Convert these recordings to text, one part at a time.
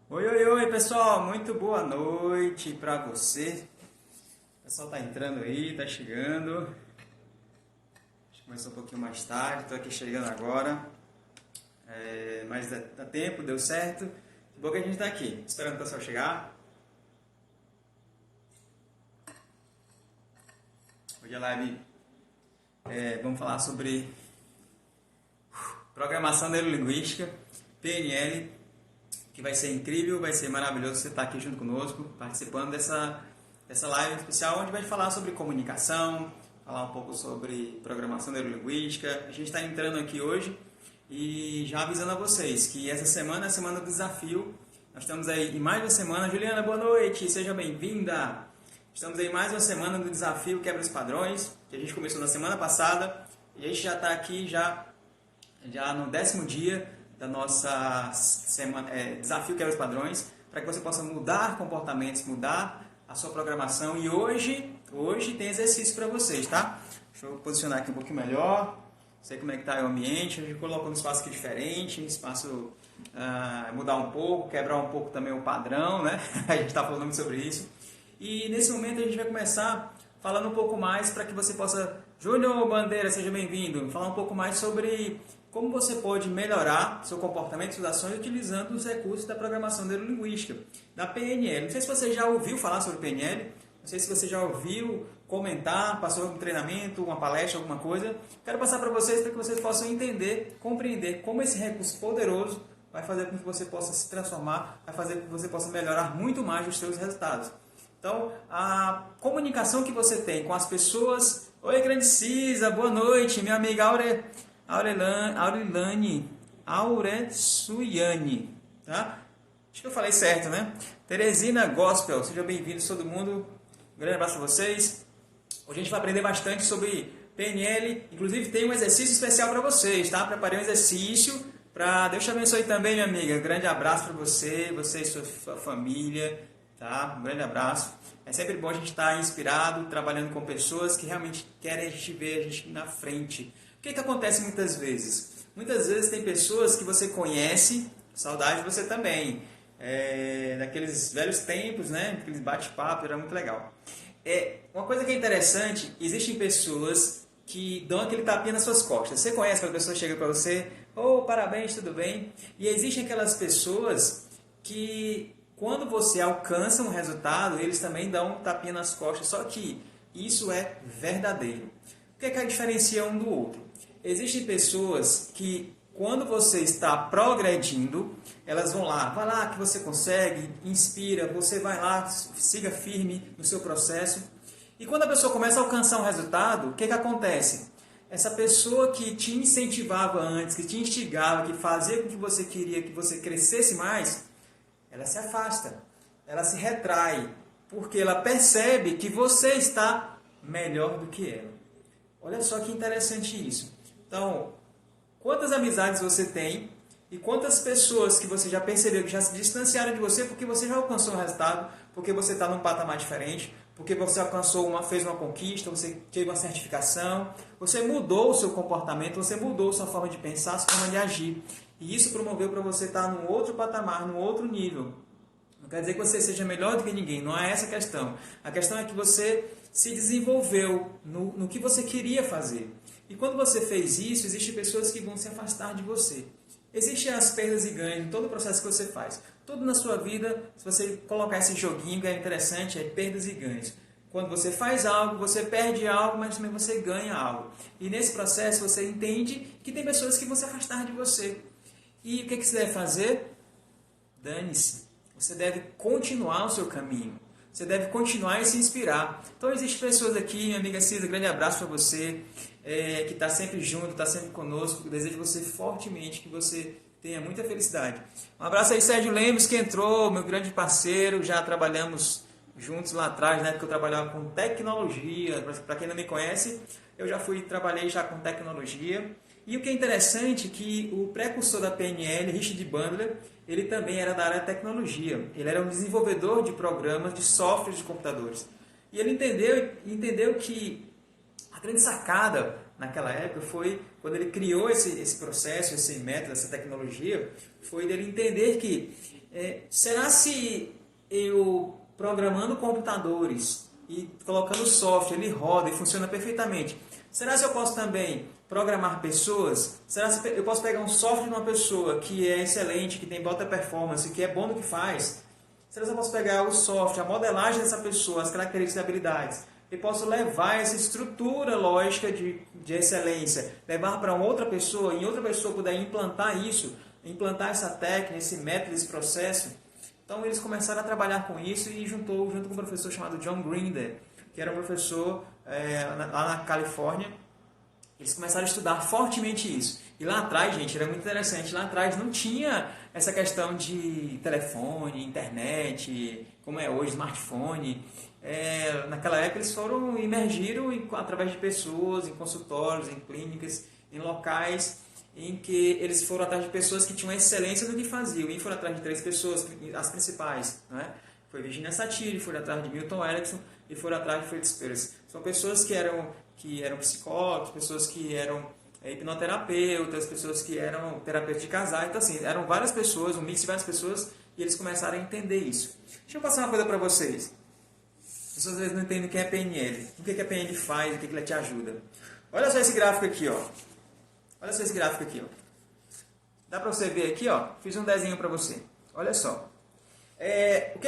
Oi, oi, oi, pessoal, muito boa noite para você. O pessoal tá entrando aí, tá chegando. Acho que começou um pouquinho mais tarde, tô aqui chegando agora. Mas dá tempo, deu certo. Que bom que a gente tá aqui, esperando o pessoal chegar. Hoje a live vamos falar sobre programação neurolinguística, PNL, que vai ser incrível, vai ser maravilhoso você estar aqui junto conosco, participando dessa live especial, onde vai falar sobre comunicação, falar um pouco sobre programação neurolinguística. A gente está entrando aqui hoje e já avisando a vocês que essa semana é a semana do desafio. Nós estamos aí em mais uma semana. Juliana, boa noite, seja bem-vinda. Estamos aí em mais uma semana do desafio Quebra os Padrões, que a gente começou na semana passada e a gente já está aqui já no 10º dia da nossa semana, desafio Quebra os Padrões, para que você possa mudar comportamentos, mudar a sua programação. E hoje tem exercício para vocês, tá? Deixa eu posicionar aqui um pouquinho melhor. Não sei como é que está o ambiente. A gente colocou um espaço aqui diferente, um espaço mudar um pouco, quebrar um pouco também o padrão, né? A gente está falando muito sobre isso. E nesse momento a gente vai começar falando um pouco mais para que você possa... Júnior Bandeira, seja bem-vindo. Falar um pouco mais sobre como você pode melhorar seu comportamento e suas ações utilizando os recursos da programação neurolinguística, da PNL. Não sei se você já ouviu falar sobre PNL, não sei se você já ouviu comentar, passou um treinamento, uma palestra, alguma coisa. Quero passar para vocês para que vocês possam entender, compreender como esse recurso poderoso vai fazer com que você possa se transformar, vai fazer com que você possa melhorar muito mais os seus resultados. Então, a comunicação que você tem com as pessoas... Oi, grande Cisa, boa noite, minha amiga Auressuiane, tá? Acho que eu falei certo, né? Teresina Gospel, sejam bem-vindos todo mundo. Um grande abraço para vocês. Hoje a gente vai aprender bastante sobre PNL, inclusive tem um exercício especial para vocês, tá? Preparei um exercício para... Deus te abençoe também, minha amiga. Um grande abraço para você e sua família. Tá? Um grande abraço. É sempre bom a gente estar inspirado, trabalhando com pessoas que realmente querem a gente ver a gente na frente. O que acontece muitas vezes? Muitas vezes tem pessoas que você conhece, saudade de você também. Daqueles velhos tempos, né? Aqueles bate-papo, era muito legal. Uma coisa que é interessante, existem pessoas que dão aquele tapinha nas suas costas. Você conhece aquela pessoa que chega para você, parabéns, tudo bem? E existem aquelas pessoas que... Quando você alcança um resultado, eles também dão um tapinha nas costas, só que isso é verdadeiro. O que é que diferencia um do outro? Existem pessoas que, quando você está progredindo, elas vão lá, vai lá que você consegue, inspira, você vai lá, siga firme no seu processo. E quando a pessoa começa a alcançar um resultado, o que acontece? Essa pessoa que te incentivava antes, que te instigava, que fazia com que você queria que você crescesse mais, ela se afasta, ela se retrai, porque ela percebe que você está melhor do que ela. Olha só que interessante isso. Então, quantas amizades você tem e quantas pessoas que você já percebeu que já se distanciaram de você porque você já alcançou um resultado, porque você está num patamar diferente, porque você fez uma conquista, você teve uma certificação, você mudou o seu comportamento, você mudou a sua forma de pensar, a sua forma de agir. E isso promoveu para você estar num outro patamar, num outro nível. Não quer dizer que você seja melhor do que ninguém, não é essa a questão. A questão é que você se desenvolveu no que você queria fazer. E quando você fez isso, existem pessoas que vão se afastar de você. Existem as perdas e ganhos em todo o processo que você faz. Tudo na sua vida, se você colocar esse joguinho que é interessante, é perdas e ganhos. Quando você faz algo, você perde algo, mas também você ganha algo. E nesse processo você entende que tem pessoas que vão se afastar de você. E o que você deve fazer? Dane-se. Você deve continuar o seu caminho. Você deve continuar e se inspirar. Então, existem pessoas aqui, minha amiga Cisa, grande abraço para você, que está sempre junto, está sempre conosco. Eu desejo você fortemente que você tenha muita felicidade. Um abraço aí, Sérgio Lemos, que entrou, meu grande parceiro. Já trabalhamos juntos lá atrás, na época que eu trabalhava com tecnologia. Para quem não me conhece, eu trabalhei já com tecnologia. E o que é interessante é que o precursor da PNL, Richard Bandler, ele também era da área de tecnologia. Ele era um desenvolvedor de programas, de softwares de computadores. E ele entendeu que a grande sacada naquela época foi, quando ele criou esse processo, esse método, essa tecnologia, foi dele entender que, será se eu programando computadores e colocando software, ele roda e funciona perfeitamente, será se eu posso também programar pessoas? Será se eu posso pegar um software de uma pessoa que é excelente, que tem alta performance, que é bom no que faz? Será que eu posso pegar o software, a modelagem dessa pessoa, as características e habilidades, e posso levar essa estrutura lógica de excelência, levar para outra pessoa, e outra pessoa puder implantar isso, implantar essa técnica, esse método, esse processo? Então eles começaram a trabalhar com isso e juntou junto com um professor chamado John Grinder, que era um professor lá na Califórnia. Eles começaram a estudar fortemente isso. E lá atrás, gente, era muito interessante, lá atrás não tinha essa questão de telefone, internet, como é hoje, smartphone. Naquela época eles emergiram através de pessoas, em consultórios, em clínicas, em locais em que eles foram atrás de pessoas que tinham excelência no que faziam. E foram atrás de 3 pessoas, as principais, né? Foi Virginia Satir, foram atrás de Milton Erickson e foram atrás de Fritz Perls. São pessoas que eram psicólogos, pessoas que eram hipnoterapeutas, pessoas que eram terapeutas de casal. Então, assim, eram várias pessoas, um mix de várias pessoas, e eles começaram a entender isso. Deixa eu passar uma coisa para vocês. As pessoas às vezes não entendem o que é PNL, o que a PNL faz, o que ela te ajuda. Olha só esse gráfico aqui, ó. Olha só esse gráfico aqui, ó. Dá para você ver aqui, ó. Fiz um desenho para você. Olha só.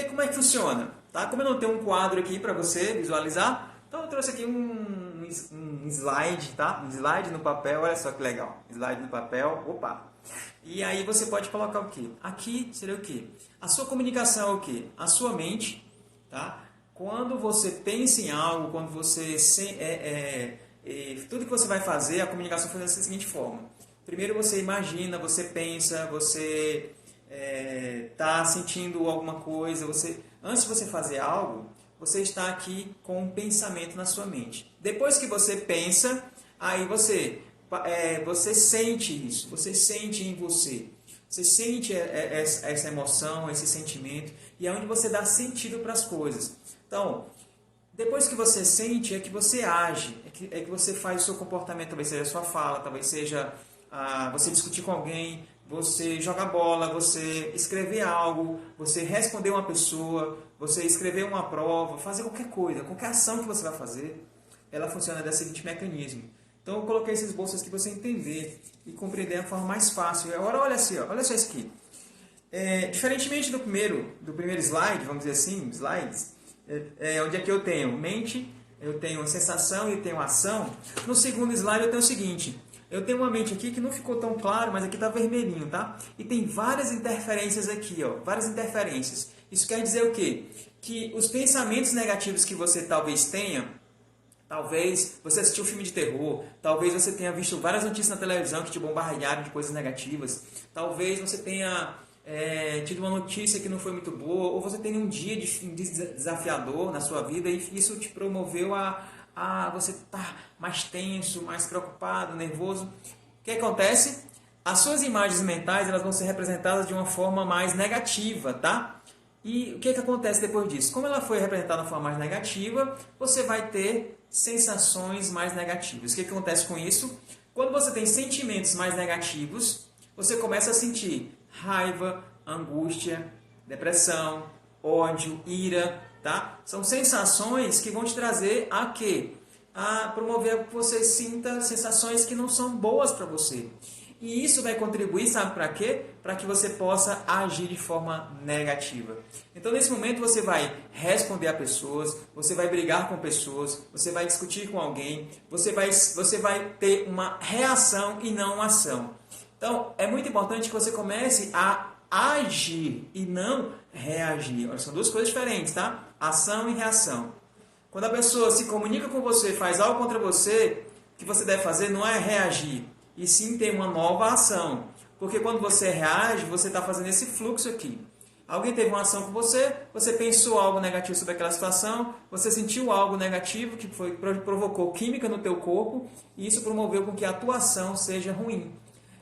Como é que funciona? Tá? Como eu não tenho um quadro aqui para você visualizar, então eu trouxe aqui um slide, tá? Um slide no papel, olha só que legal. Slide no papel, opa. E aí você pode colocar o quê? Aqui seria o quê? A sua comunicação é o quê? A sua mente, tá? Quando você pensa em algo, quando você tudo que você vai fazer, a comunicação funciona da seguinte forma. Primeiro você imagina, você pensa, você está sentindo alguma coisa. Antes de você fazer algo, você está aqui com um pensamento na sua mente. Depois que você pensa, aí você sente isso, você sente em você. Você sente essa emoção, esse sentimento, e é onde você dá sentido para as coisas. Então, depois que você sente, é que você age, é que você faz o seu comportamento, talvez seja a sua fala, talvez seja você discutir com alguém, você jogar bola, você escrever algo, você responder uma pessoa, você escrever uma prova, fazer qualquer coisa, qualquer ação que você vai fazer, ela funciona desse seguinte mecanismo. Então eu coloquei esses bolsos aqui para você entender e compreender de forma mais fácil. Agora olha assim, olha só isso aqui. Diferentemente do primeiro slide, vamos dizer assim, slides, onde é que eu tenho mente, eu tenho sensação e eu tenho ação. No segundo slide eu tenho o seguinte: eu tenho uma mente aqui que não ficou tão claro, mas aqui está vermelhinho, tá? E tem várias interferências aqui, ó, várias interferências. Isso quer dizer o quê? Que os pensamentos negativos que você talvez tenha, talvez você assistiu um filme de terror, talvez você tenha visto várias notícias na televisão que te bombardearam de coisas negativas, talvez você tenha tido uma notícia que não foi muito boa, ou você tenha um dia desafiador na sua vida e isso te promoveu a você estar mais tenso, mais preocupado, nervoso. O que acontece? As suas imagens mentais elas vão ser representadas de uma forma mais negativa, tá? E o que acontece depois disso? Como ela foi representada de uma forma mais negativa, você vai ter sensações mais negativas. O que acontece com isso? Quando você tem sentimentos mais negativos, você começa a sentir raiva, angústia, depressão, ódio, ira, tá? São sensações que vão te trazer a quê? A promover que você sinta sensações que não são boas para você. E isso vai contribuir, sabe para quê? Para que você possa agir de forma negativa. Então, nesse momento, você vai responder a pessoas, você vai brigar com pessoas, você vai discutir com alguém, você vai ter uma reação e não uma ação. Então, é muito importante que você comece a agir e não reagir. Olha, são duas coisas diferentes, tá? Ação e reação. Quando a pessoa se comunica com você, faz algo contra você, o que você deve fazer não é reagir, e sim ter uma nova ação. Porque quando você reage, você está fazendo esse fluxo aqui. Alguém teve uma ação com você, você pensou algo negativo sobre aquela situação, você sentiu algo negativo que provocou química no teu corpo, e isso promoveu com que a tua ação seja ruim.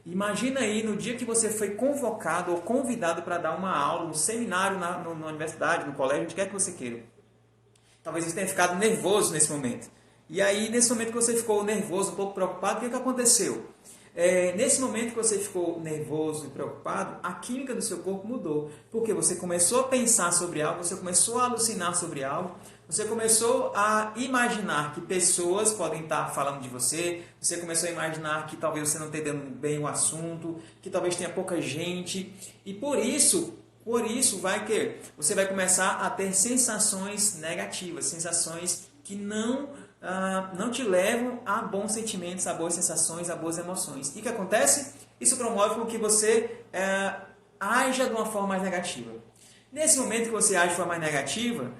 Imagina aí no dia que você foi convocado ou convidado para dar uma aula, um seminário na universidade, no colégio, onde quer que você queira. Talvez você tenha ficado nervoso nesse momento. E aí, nesse momento que você ficou nervoso, um pouco preocupado, o que aconteceu? Nesse momento que você ficou nervoso e preocupado, a química do seu corpo mudou. Porque você começou a pensar sobre algo, você começou a alucinar sobre algo, você começou a imaginar que pessoas podem estar falando de você, você começou a imaginar que talvez você não esteja dando bem o assunto, que talvez tenha pouca gente. E por isso você vai começar a ter sensações negativas, sensações que não te levam a bons sentimentos, a boas sensações, a boas emoções. E o que acontece? Isso promove com que você haja de uma forma mais negativa. Nesse momento que você age de forma mais negativa,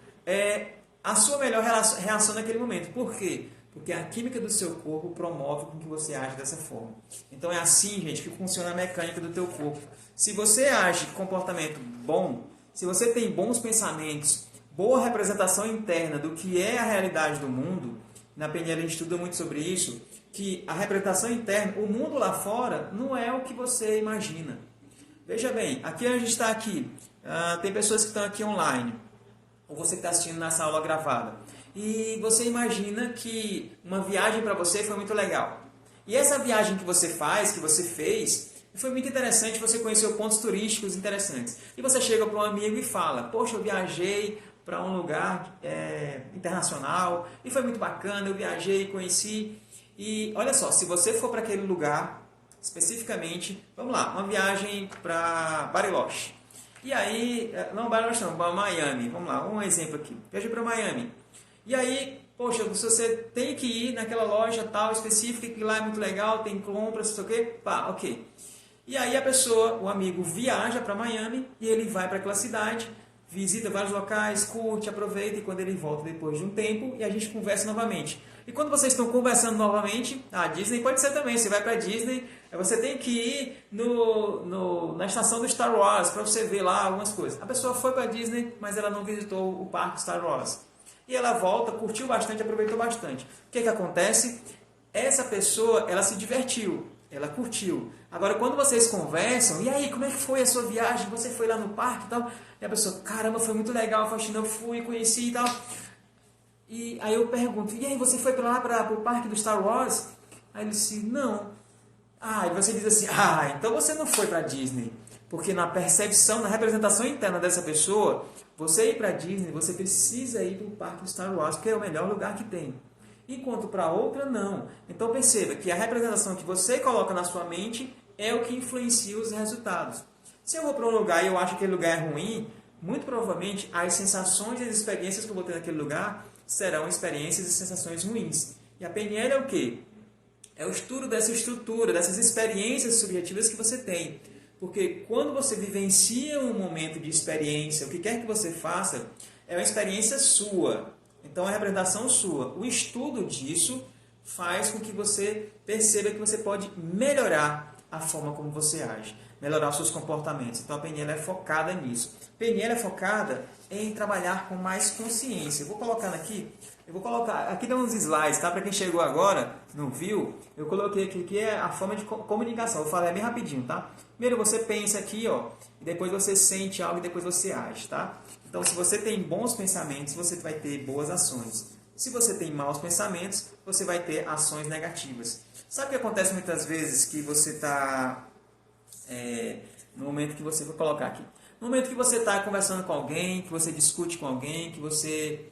a sua melhor reação naquele momento. Por quê? Porque a química do seu corpo promove com que você age dessa forma. Então é assim, gente, que funciona a mecânica do teu corpo. Se você age com comportamento bom, se você tem bons pensamentos, boa representação interna do que é a realidade do mundo, na PNL a gente estuda muito sobre isso, que a representação interna, o mundo lá fora, não é o que você imagina. Veja bem, aqui a gente está aqui, tem pessoas que estão aqui online, ou você que está assistindo nessa aula gravada, e você imagina que uma viagem para você foi muito legal. E essa viagem que você fez, foi muito interessante, você conheceu pontos turísticos interessantes. E você chega para um amigo e fala, poxa, eu viajei para um lugar internacional e foi muito bacana, eu viajei, conheci. E olha só, se você for para aquele lugar, especificamente, vamos lá, uma viagem para Bariloche. E aí, não Bariloche não, para Miami, vamos lá, um exemplo aqui, viajei para Miami. E aí, poxa, você tem que ir naquela loja tal específica, que lá é muito legal, tem compras, não sei o quê, pá, ok. E aí a pessoa, o amigo, viaja para Miami e ele vai para aquela cidade, visita vários locais, curte, aproveita, e quando ele volta depois de um tempo, e a gente conversa novamente. E quando vocês estão conversando novamente, a Disney pode ser também, você vai para a Disney, você tem que ir na estação do Star Wars para você ver lá algumas coisas. A pessoa foi para a Disney, mas ela não visitou o parque Star Wars. E ela volta, curtiu bastante, aproveitou bastante. O que acontece? Essa pessoa, ela se divertiu, ela curtiu. Agora, quando vocês conversam, e aí, como é que foi a sua viagem? Você foi lá no parque e tal? E a pessoa, caramba, foi muito legal, Faustino, eu fui, conheci e tal. E aí eu pergunto, e aí, você foi para o parque do Star Wars? Aí ele disse, não. E você diz assim, então você não foi para a Disney. Porque na percepção, na representação interna dessa pessoa, você ir para a Disney, você precisa ir para o parque do Star Wars, porque é o melhor lugar que tem. Enquanto para outra, não. Então perceba que a representação que você coloca na sua mente é o que influencia os resultados. Se eu vou para um lugar e eu acho que aquele lugar é ruim, muito provavelmente as sensações e as experiências que eu vou ter naquele lugar serão experiências e sensações ruins. E a PNL é o quê? É o estudo dessa estrutura, dessas experiências subjetivas que você tem. Porque quando você vivencia um momento de experiência, o que quer que você faça, é uma experiência sua. Então, é a representação sua. O estudo disso faz com que você perceba que você pode melhorar a forma como você age, melhorar os seus comportamentos. Então, a PNL é focada nisso. A PNL é focada em trabalhar com mais consciência. Eu vou colocar aqui tem uns slides, tá? Para quem chegou agora, não viu, eu coloquei aqui que é a forma de comunicação. Eu falei bem rapidinho, tá? Primeiro você pensa aqui, ó, e depois você sente algo e depois você age, tá? Então, se você tem bons pensamentos, você vai ter boas ações. Se você tem maus pensamentos, você vai ter ações negativas. Sabe o que acontece muitas vezes que você está... no momento que você... Vou colocar aqui. No momento que você está conversando com alguém, que você discute com alguém, que você...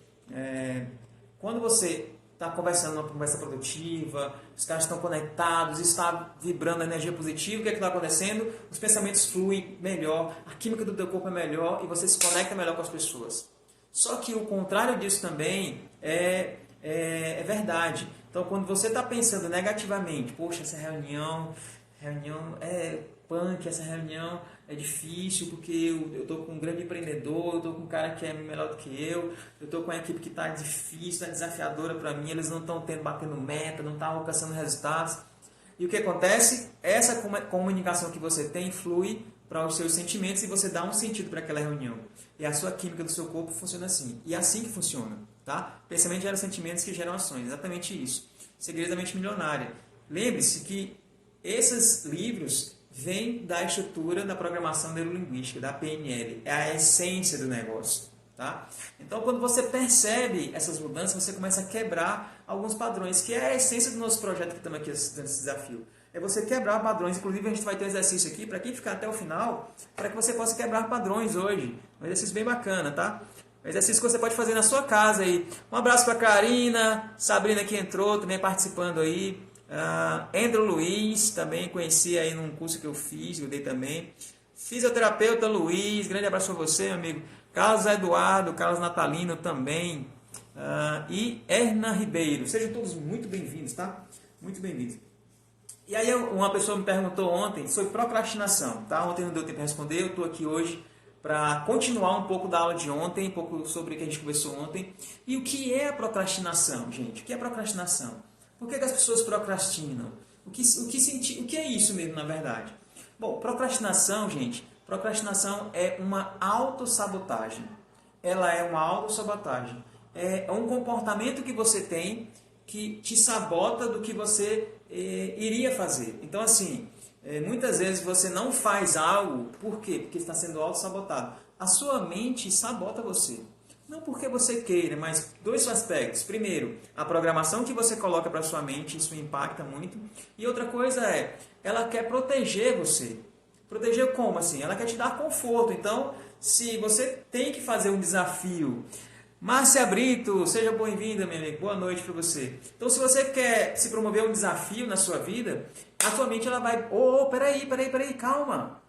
quando você está conversando numa conversa produtiva, os caras estão conectados, está vibrando a energia positiva, o que é que está acontecendo? Os pensamentos fluem melhor, a química do teu corpo é melhor e você se conecta melhor com as pessoas. Só que o contrário disso também é verdade. Então, quando você está pensando negativamente, poxa, essa reunião é punk, essa reunião é difícil porque eu estou com um grande empreendedor, eu estou com um cara que é melhor do que eu estou com uma equipe que está difícil, está desafiadora para mim, eles não estão batendo meta, não estão alcançando resultados. E o que acontece? Essa comunicação que você tem flui para os seus sentimentos e você dá um sentido para aquela reunião. E a sua química do seu corpo funciona assim. E é assim que funciona. Tá? Pensamento gera sentimentos que geram ações. Exatamente isso. Segredo da Mente Milionária. Lembre-se que esses livros vêm da estrutura da programação neurolinguística, da PNL. É a essência do negócio. Tá? Então, quando você percebe essas mudanças, você começa a quebrar alguns padrões, que é a essência do nosso projeto que estamos aqui nesse desafio. É você quebrar padrões. Inclusive, a gente vai ter um exercício aqui, para quem ficar até o final, para que você possa quebrar padrões hoje. Um exercício bem bacana, tá? Um exercício que você pode fazer na sua casa aí. Um abraço para a Karina, Sabrina que entrou, também participando aí. Andrew Luiz, também conheci aí num curso que eu fiz, eu dei também. Fisioterapeuta Luiz, grande abraço para você, meu amigo. Carlos Eduardo, Carlos Natalino também. E Erna Ribeiro. Sejam todos muito bem-vindos, tá? Muito bem-vindos. E aí uma pessoa me perguntou ontem sobre procrastinação, tá? Ontem não deu tempo de responder, eu estou aqui hoje para continuar um pouco da aula de ontem, um pouco sobre o que a gente conversou ontem. E o que é a procrastinação, gente? O que é procrastinação? Por que as pessoas procrastinam? O que é isso mesmo, na verdade? Bom, procrastinação, gente, procrastinação é uma autossabotagem. Ela é uma autossabotagem. É um comportamento que você tem que te sabota do que você iria fazer. Então, assim, muitas vezes você não faz algo, por quê? Porque está sendo autossabotado. A sua mente sabota você. Não porque você queira, mas dois aspectos. Primeiro, a programação que você coloca para sua mente, isso impacta muito. E outra coisa é, ela quer proteger você. Proteger como assim? Ela quer te dar conforto. Então, se você tem que fazer um desafio... Márcia Brito, seja bem-vinda, minha amiga. Boa noite para você. Então, se você quer se promover um desafio na sua vida, a sua mente ela vai... Peraí, calma.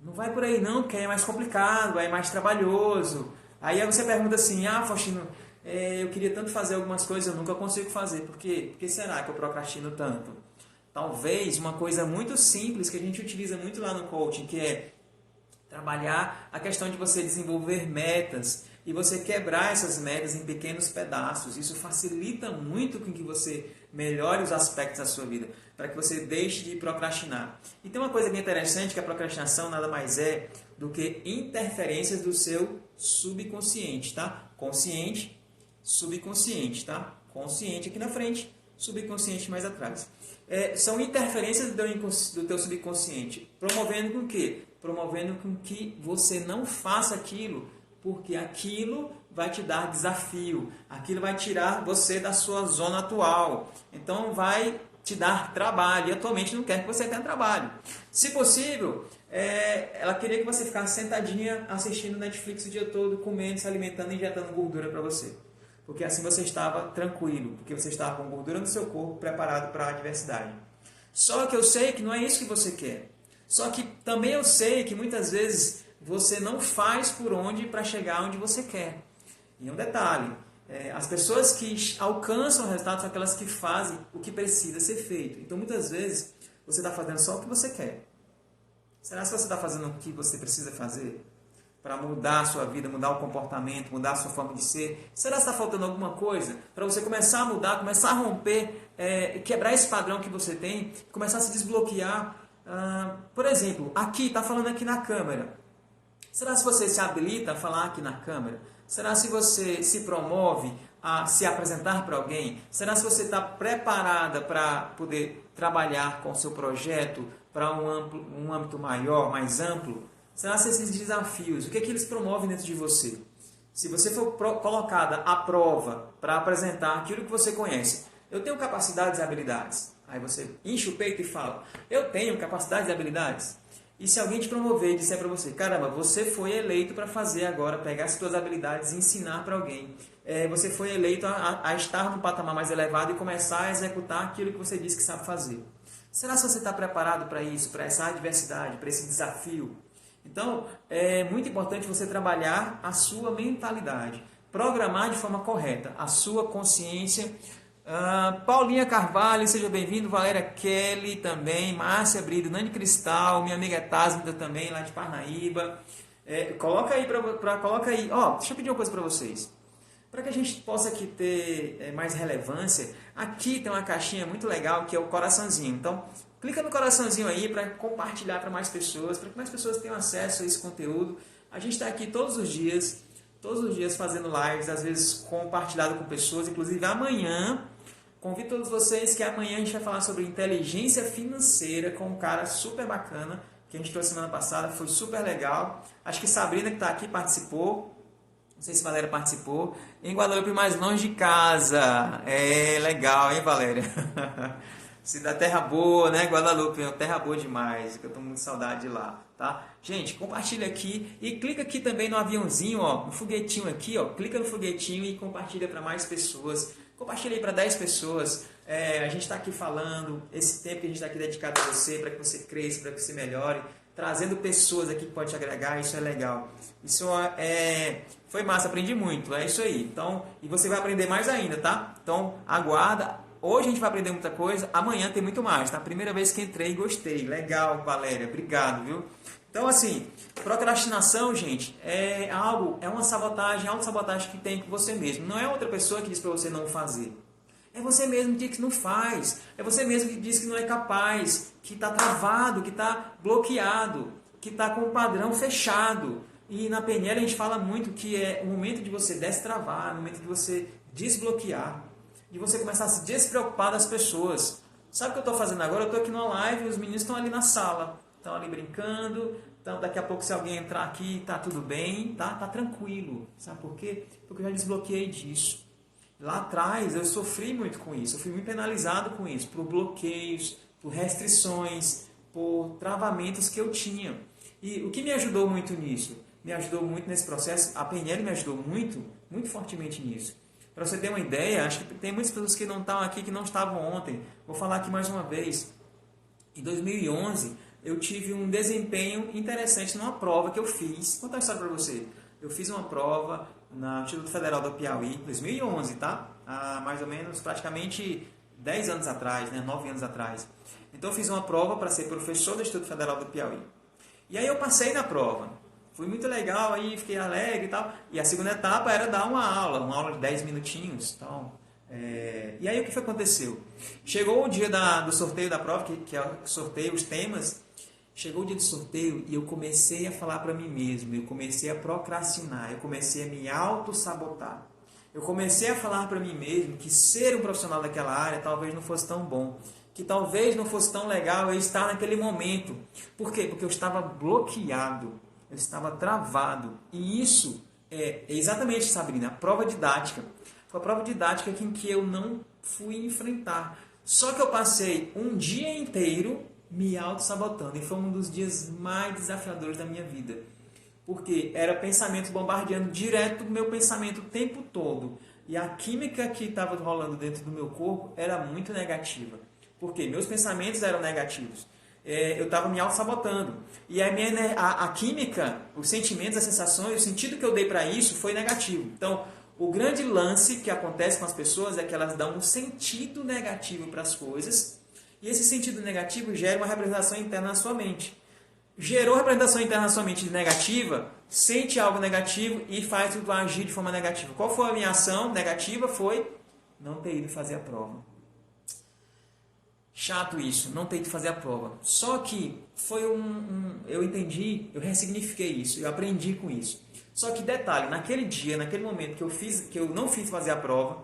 Não vai por aí não, porque aí é mais complicado, aí é mais trabalhoso. Aí você pergunta assim, Faustino, eu queria tanto fazer algumas coisas, eu nunca consigo fazer. Por quê? Por que será que eu procrastino tanto? Talvez uma coisa muito simples que a gente utiliza muito lá no coaching, que é trabalhar a questão de você desenvolver metas e você quebrar essas metas em pequenos pedaços. Isso facilita muito com que você melhore os aspectos da sua vida, para que você deixe de procrastinar. E tem uma coisa bem interessante, que a procrastinação nada mais é do que interferências do seu subconsciente, tá? Consciente, subconsciente, tá? Consciente aqui na frente, subconsciente mais atrás. São interferências do teu subconsciente, promovendo com o quê? Promovendo com que você não faça aquilo, porque aquilo vai te dar desafio, aquilo vai tirar você da sua zona atual, então vai te dar trabalho, e atualmente não quer que você tenha trabalho. Se possível, ela queria que você ficasse sentadinha assistindo Netflix o dia todo, comendo, se alimentando e injetando gordura para você. Porque assim você estava tranquilo, porque você estava com gordura no seu corpo, preparado para a adversidade. Só que eu sei que não é isso que você quer. Só que também eu sei que muitas vezes você não faz por onde para chegar onde você quer. E um detalhe, as pessoas que alcançam o resultado são aquelas que fazem o que precisa ser feito. Então muitas vezes você está fazendo só o que você quer. Será que você está fazendo o que você precisa fazer para mudar a sua vida, mudar o comportamento, mudar a sua forma de ser? Será que está faltando alguma coisa para você começar a mudar, começar a romper, quebrar esse padrão que você tem, começar a se desbloquear? Por exemplo, aqui, está falando aqui na câmera. Será se você se habilita a falar aqui na câmera? Será se você se promove a se apresentar para alguém? Será se você está preparada para poder trabalhar com o seu projeto para um âmbito maior, mais amplo? Será se esses desafios, o que é que eles promovem dentro de você? Se você for colocada à prova para apresentar aquilo que você conhece, eu tenho capacidades e habilidades. Aí você enche o peito e fala, eu tenho capacidades e habilidades. E se alguém te promover e disser para você, caramba, você foi eleito para fazer agora, pegar as suas habilidades e ensinar para alguém. Você foi eleito a estar num patamar mais elevado e começar a executar aquilo que você disse que sabe fazer. Será que você está preparado para isso, para essa adversidade, para esse desafio? Então, é muito importante você trabalhar a sua mentalidade, programar de forma correta a sua consciência. Paulinha Carvalho, seja bem-vindo. Valéria Kelly também, Márcia Brito, Nani Cristal, minha amiga Tásmida também, lá de Parnaíba. Coloca aí, coloca aí. Deixa eu pedir uma coisa para vocês. Para que a gente possa aqui ter mais relevância, aqui tem uma caixinha muito legal que é o coraçãozinho. Então, clica no coraçãozinho aí para compartilhar para mais pessoas, para que mais pessoas tenham acesso a esse conteúdo. A gente está aqui todos os dias fazendo lives, às vezes compartilhado com pessoas, inclusive amanhã. Convido todos vocês que amanhã a gente vai falar sobre inteligência financeira com um cara super bacana que a gente trouxe semana passada, foi super legal. Acho que Sabrina que está aqui participou. sei se a Valéria participou. Em Guadalupe, mais longe de casa. É legal, hein, Valéria? Cidade terra boa, né? Guadalupe, é uma terra boa demais, que eu tô muito saudade de lá, tá? Gente, compartilha aqui e clica aqui também no aviãozinho, ó, no foguetinho aqui, ó. Clica no foguetinho e compartilha para mais pessoas. Compartilha aí para 10 pessoas. A gente está aqui falando, esse tempo que a gente está aqui dedicado a você, para que você cresça, para que você melhore, trazendo pessoas aqui que pode te agregar, isso é legal. Isso foi massa, aprendi muito, é isso aí. Então, e você vai aprender mais ainda, tá? Então, aguarda. Hoje a gente vai aprender muita coisa, amanhã tem muito mais, tá? Primeira vez que entrei, gostei. Legal, Valéria, obrigado, viu? Então, assim, procrastinação, gente, é uma sabotagem, autossabotagem que tem com você mesmo. Não é outra pessoa que diz para você não fazer. É você mesmo que diz que não faz. É você mesmo que diz que não é capaz, que está travado, que está bloqueado, que está com o padrão fechado. E na PNL a gente fala muito que é o momento de você destravar, o momento de você desbloquear, de você começar a se despreocupar das pessoas. Sabe o que eu estou fazendo agora? Eu estou aqui numa live e os meninos estão ali na sala. Estão ali brincando. Então daqui a pouco se alguém entrar aqui, tá tudo bem, tá tranquilo. Sabe por quê? Porque eu já desbloqueei disso. Lá atrás eu sofri muito com isso. Eu fui muito penalizado com isso. Por bloqueios, por restrições, por travamentos que eu tinha. E o que me ajudou muito nisso? Me ajudou muito nesse processo. A PNL me ajudou muito, muito fortemente nisso. Para você ter uma ideia, acho que tem muitas pessoas que não estão aqui, que não estavam ontem. Vou falar aqui mais uma vez. Em 2011, eu tive um desempenho interessante numa prova que eu fiz. Vou contar uma história para você. Eu fiz uma prova no Instituto Federal do Piauí, 2011, tá? Há mais ou menos, praticamente 10 anos atrás, né? 9 anos atrás. Então eu fiz uma prova para ser professor do Instituto Federal do Piauí. E aí eu passei na prova. Foi muito legal, aí fiquei alegre e tal. E a segunda etapa era dar uma aula de 10 minutinhos e tal. E aí o que aconteceu? Chegou o dia do sorteio da prova, que é o sorteio, os temas. Chegou o dia do sorteio e eu comecei a falar para mim mesmo, eu comecei a procrastinar, eu comecei a me auto-sabotar. Eu comecei a falar para mim mesmo que ser um profissional daquela área talvez não fosse tão bom, que talvez não fosse tão legal eu estar naquele momento. Por quê? Porque eu estava bloqueado, eu estava travado. E isso é exatamente, Sabrina, a prova didática. Foi a prova didática em que eu não fui enfrentar. Só que eu passei um dia inteiro me auto-sabotando. E foi um dos dias mais desafiadores da minha vida. Porque era pensamento bombardeando direto o meu pensamento o tempo todo. E a química que estava rolando dentro do meu corpo era muito negativa. Porque meus pensamentos eram negativos. Eu estava me auto-sabotando. E a química, os sentimentos, as sensações, o sentido que eu dei para isso foi negativo. Então, o grande lance que acontece com as pessoas é que elas dão um sentido negativo para as coisas. E esse sentido negativo gera uma representação interna na sua mente. Gerou representação interna na sua mente negativa, sente algo negativo e faz tudo agir de forma negativa. Qual foi a minha ação negativa? Foi não ter ido fazer a prova. Chato isso, não ter ido fazer a prova. Só que foi eu entendi, eu ressignifiquei isso, eu aprendi com isso. Só que detalhe, naquele dia, naquele momento que eu não fiz fazer a prova,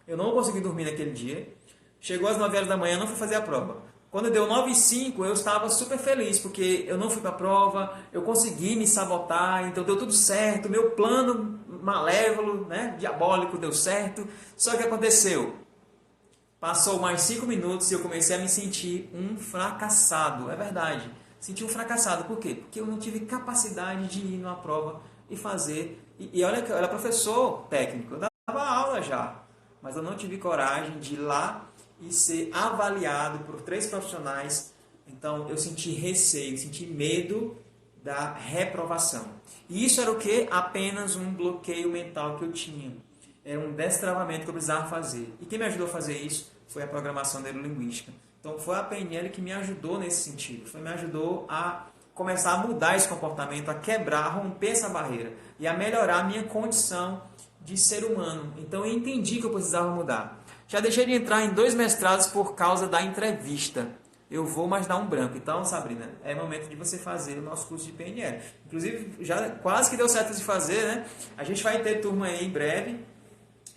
eu não consegui dormir naquele dia, chegou às 9 horas da manhã, eu não fui fazer a prova. Quando deu 9h05, eu estava super feliz, porque eu não fui para a prova, eu consegui me sabotar, então deu tudo certo, meu plano malévolo, né, diabólico deu certo. Só que aconteceu, passou mais 5 minutos e eu comecei a me sentir um fracassado, é verdade. Senti um fracassado, por quê? Porque eu não tive capacidade de ir numa prova e fazer. E olha que eu era professor técnico, eu dava aula já, mas eu não tive coragem de ir lá e ser avaliado por 3 profissionais. Então eu senti receio, senti medo da reprovação. E isso era o quê? Apenas um bloqueio mental que eu tinha. Era um destravamento que eu precisava fazer. E quem me ajudou a fazer isso foi a programação neurolinguística. Então foi a PNL que me ajudou nesse sentido. Me ajudou a começar a mudar esse comportamento, a quebrar, a romper essa barreira e a melhorar a minha condição de ser humano. Então eu entendi que eu precisava mudar. Já deixei de entrar em 2 mestrados por causa da entrevista. Eu vou, mas dar um branco. Então, Sabrina, é momento de você fazer o nosso curso de PNL. Inclusive, já quase que deu certo de fazer, né? A gente vai ter turma aí em breve.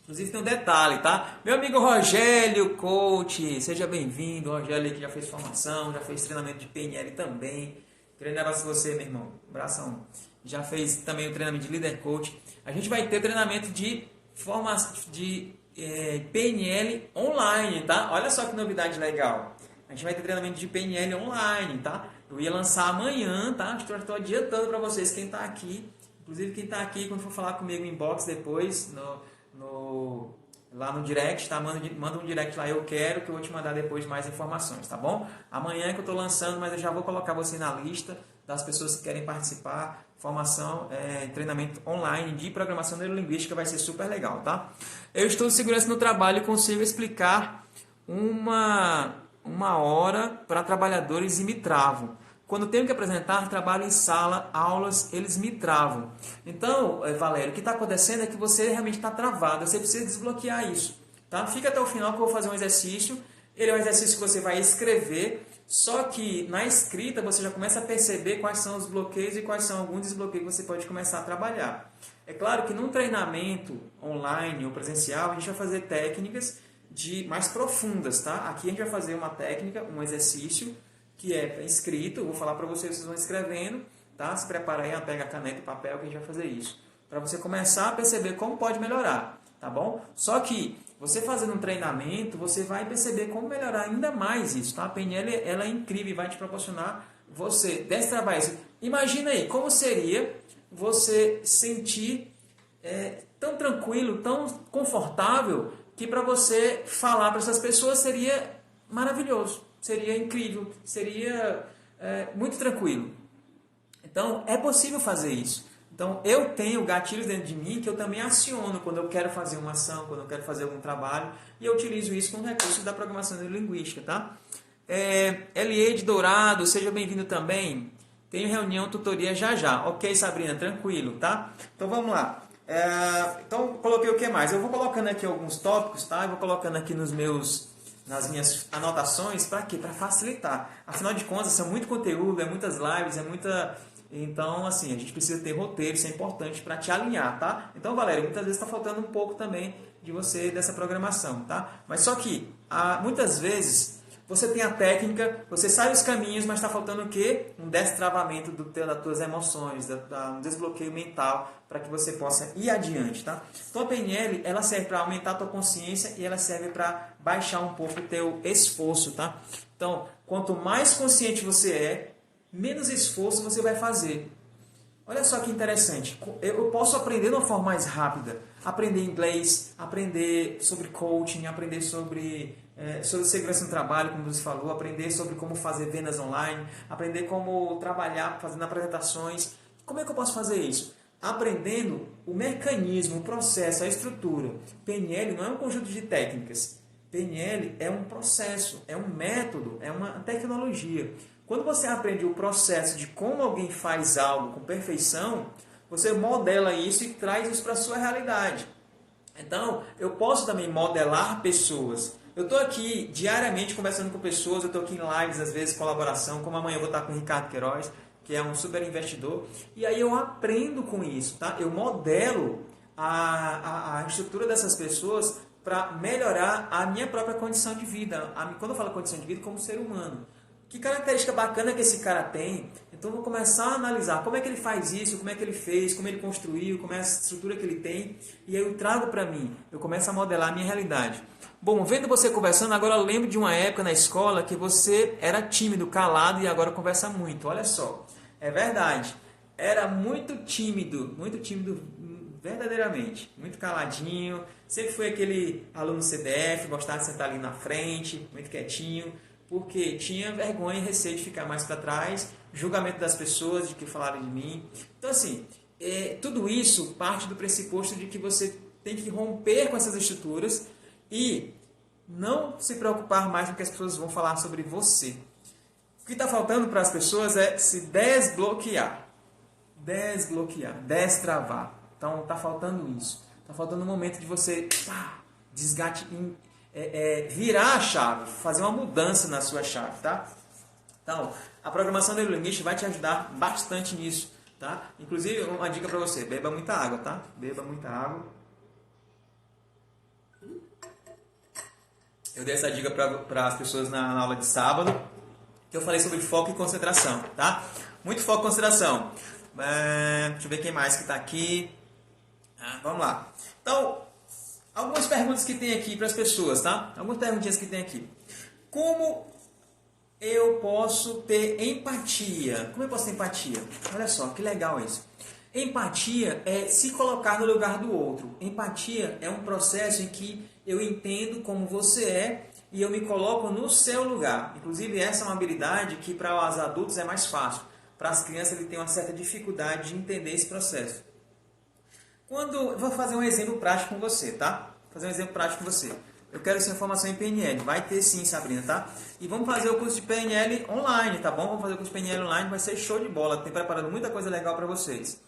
Inclusive, tem um detalhe, tá? Meu amigo Rogério Coach, seja bem-vindo. Rogério que já fez formação, já fez treinamento de PNL também. Grande abraço a você, meu irmão. Abração. já fez também o treinamento de Leader Coach. A gente vai ter treinamento de PNL online, tá? Olha só que novidade legal. A gente vai ter treinamento de PNL online, tá? Eu ia lançar amanhã, tá? Estou adiantando para vocês quem está aqui. Inclusive quem está aqui, quando for falar comigo em inbox depois, lá no direct, tá? Manda um direct lá, eu quero, que eu vou te mandar depois mais informações, tá bom? Amanhã é que eu estou lançando, mas eu já vou colocar você na lista das pessoas que querem participar. Formação, treinamento online de programação neurolinguística, vai ser super legal, tá? Eu estudo segurança no trabalho e consigo explicar uma hora para trabalhadores e me travo. Quando tenho que apresentar, trabalho em sala, aulas, eles me travam. Então, Valério, o que está acontecendo é que você realmente está travado. Você precisa desbloquear isso. Tá? Fica até o final que eu vou fazer um exercício. Ele é um exercício que você vai escrever. Só que na escrita você já começa a perceber quais são os bloqueios e quais são alguns desbloqueios que você pode começar a trabalhar. É claro que num treinamento online ou presencial, a gente vai fazer técnicas mais profundas. Tá? Aqui a gente vai fazer uma técnica, um exercício, que é escrito, eu vou falar para vocês, vocês vão escrevendo, tá? Se prepara aí, pega caneta e papel que a gente vai fazer isso. Para você começar a perceber como pode melhorar, tá bom? Só que você fazendo um treinamento, você vai perceber como melhorar ainda mais isso, tá? A PNL, ela é incrível e vai te proporcionar você destravar isso. Imagina aí, como seria você sentir tão tranquilo, tão confortável, que para você falar para essas pessoas seria maravilhoso. Seria incrível, seria muito tranquilo. Então, é possível fazer isso. Então, eu tenho gatilhos dentro de mim que eu também aciono quando eu quero fazer uma ação, quando eu quero fazer algum trabalho, e eu utilizo isso com recursos da programação neurolinguística, tá? LA de Dourado, seja bem-vindo também. Tenho reunião, tutoria já já. Ok, Sabrina, tranquilo, tá? Então, vamos lá. Então, coloquei o que mais? Eu vou colocando aqui alguns tópicos, tá? Eu vou colocando aqui nas minhas anotações, para quê? Para facilitar. Afinal de contas, é muito conteúdo, é muitas lives, é muita... Então, assim, a gente precisa ter roteiro, isso é importante para te alinhar, tá? Então, Valério, muitas vezes está faltando um pouco também de você, dessa programação, tá? Mas só que, muitas vezes, você tem a técnica, você sabe os caminhos, mas está faltando o quê? Um destravamento das tuas emoções, um desbloqueio mental, para que você possa ir adiante, tá? Então, a PNL, ela serve para aumentar a tua consciência e ela serve para baixar um pouco o teu esforço, tá? Então, quanto mais consciente você é, menos esforço você vai fazer. Olha só que interessante. Eu posso aprender de uma forma mais rápida. Aprender inglês, aprender sobre coaching, aprender sobre segurança no trabalho, como você falou, aprender sobre como fazer vendas online, aprender como trabalhar fazendo apresentações. Como é que eu posso fazer isso? Aprendendo o mecanismo, o processo, a estrutura. PNL não é um conjunto de técnicas. PNL é um processo, é um método, é uma tecnologia. Quando você aprende o processo de como alguém faz algo com perfeição, você modela isso e traz isso para a sua realidade. Então, eu posso também modelar pessoas. Eu estou aqui diariamente conversando com pessoas, eu estou aqui em lives, às vezes, colaboração, como amanhã eu vou estar com o Ricardo Queiroz, que é um super investidor, e aí eu aprendo com isso, tá? Eu modelo a estrutura dessas pessoas para melhorar a minha própria condição de vida. Quando eu falo condição de vida, como ser humano. Que característica bacana que esse cara tem? Então eu vou começar a analisar como é que ele faz isso, como é que ele fez, como ele construiu, como é a estrutura que ele tem. E aí eu trago para mim, eu começo a modelar a minha realidade. Bom, vendo você conversando, agora eu lembro de uma época na escola que você era tímido, calado e agora conversa muito. Olha só, é verdade. Era muito tímido verdadeiramente. Muito caladinho, sempre foi aquele aluno CDF, gostava de sentar ali na frente, muito quietinho. Porque tinha vergonha e receio de ficar mais para trás, julgamento das pessoas, de que falaram de mim. Então, assim, tudo isso parte do pressuposto de que você tem que romper com essas estruturas e não se preocupar mais com o que as pessoas vão falar sobre você. O que está faltando para as pessoas é se desbloquear, destravar. Então, está faltando isso. Está faltando um momento de você virar a chave, fazer uma mudança na sua chave, tá? Então, a programação neurolinguística vai te ajudar bastante nisso, tá? Inclusive, uma dica para você, beba muita água, tá? Beba muita água. Eu dei essa dica para as pessoas na aula de sábado, que eu falei sobre foco e concentração, tá? Muito foco e concentração. Deixa eu ver quem mais que está aqui. Vamos lá. Então, algumas perguntas que tem aqui para as pessoas, tá? Algumas perguntinhas que tem aqui. Como eu posso ter empatia? Como eu posso ter empatia? Olha só, que legal isso. Empatia é se colocar no lugar do outro. Empatia é um processo em que eu entendo como você é e eu me coloco no seu lugar. Inclusive, essa é uma habilidade que para os adultos é mais fácil. Para as crianças, ele tem uma certa dificuldade de entender esse processo. Eu vou fazer um exemplo prático com você, tá? Vou fazer um exemplo prático com você. Eu quero essa informação em PNL. Vai ter sim, Sabrina, tá? E vamos fazer o curso de PNL online, tá bom? Vamos fazer o curso de PNL online, vai ser show de bola. Tem preparado muita coisa legal para vocês.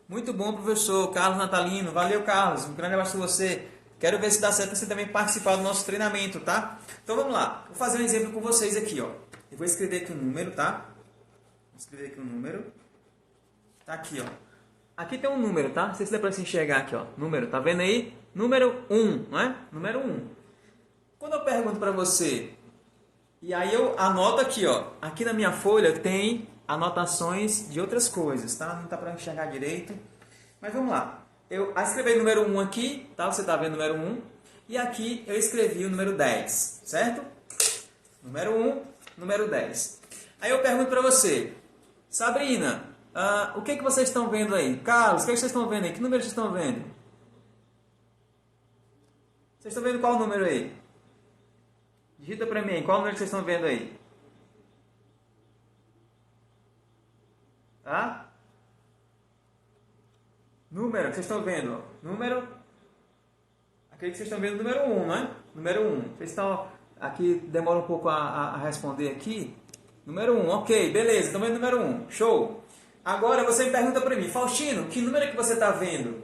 Muito bom, professor Carlos Natalino. Valeu, Carlos. Um grande abraço para você. Quero ver se dá certo você também participar do nosso treinamento, tá? Então vamos lá. Vou fazer um exemplo com vocês aqui, ó. Eu vou escrever aqui um número, tá? Vou escrever aqui um número. Tá aqui, ó. Aqui tem um número, tá? Não sei se dá para se enxergar aqui, ó. Número, tá vendo aí? Número 1, não é? Número 1. Quando eu pergunto para você, e aí eu anoto aqui, ó. Aqui na minha folha tem anotações de outras coisas, tá? Não tá para enxergar direito. Mas vamos lá. Eu escrevi o número 1 aqui, tá? Você tá vendo o número 1. E aqui eu escrevi o número 10, certo? Número 1, número 10. Aí eu pergunto para você, Sabrina, o que vocês estão vendo aí? Carlos, o que vocês estão vendo aí? Que número vocês estão vendo? Vocês estão vendo qual número aí? Digita para mim, qual número que vocês estão vendo aí? Tá? Número que vocês estão vendo? Número. Aquele que vocês estão vendo, número 1, não é? Número 1. Vocês estão. Aqui demora um pouco a responder aqui. Número 1, ok, beleza, estão vendo o número 1. Show! Agora você me pergunta para mim, Faustino, que número é que você está vendo?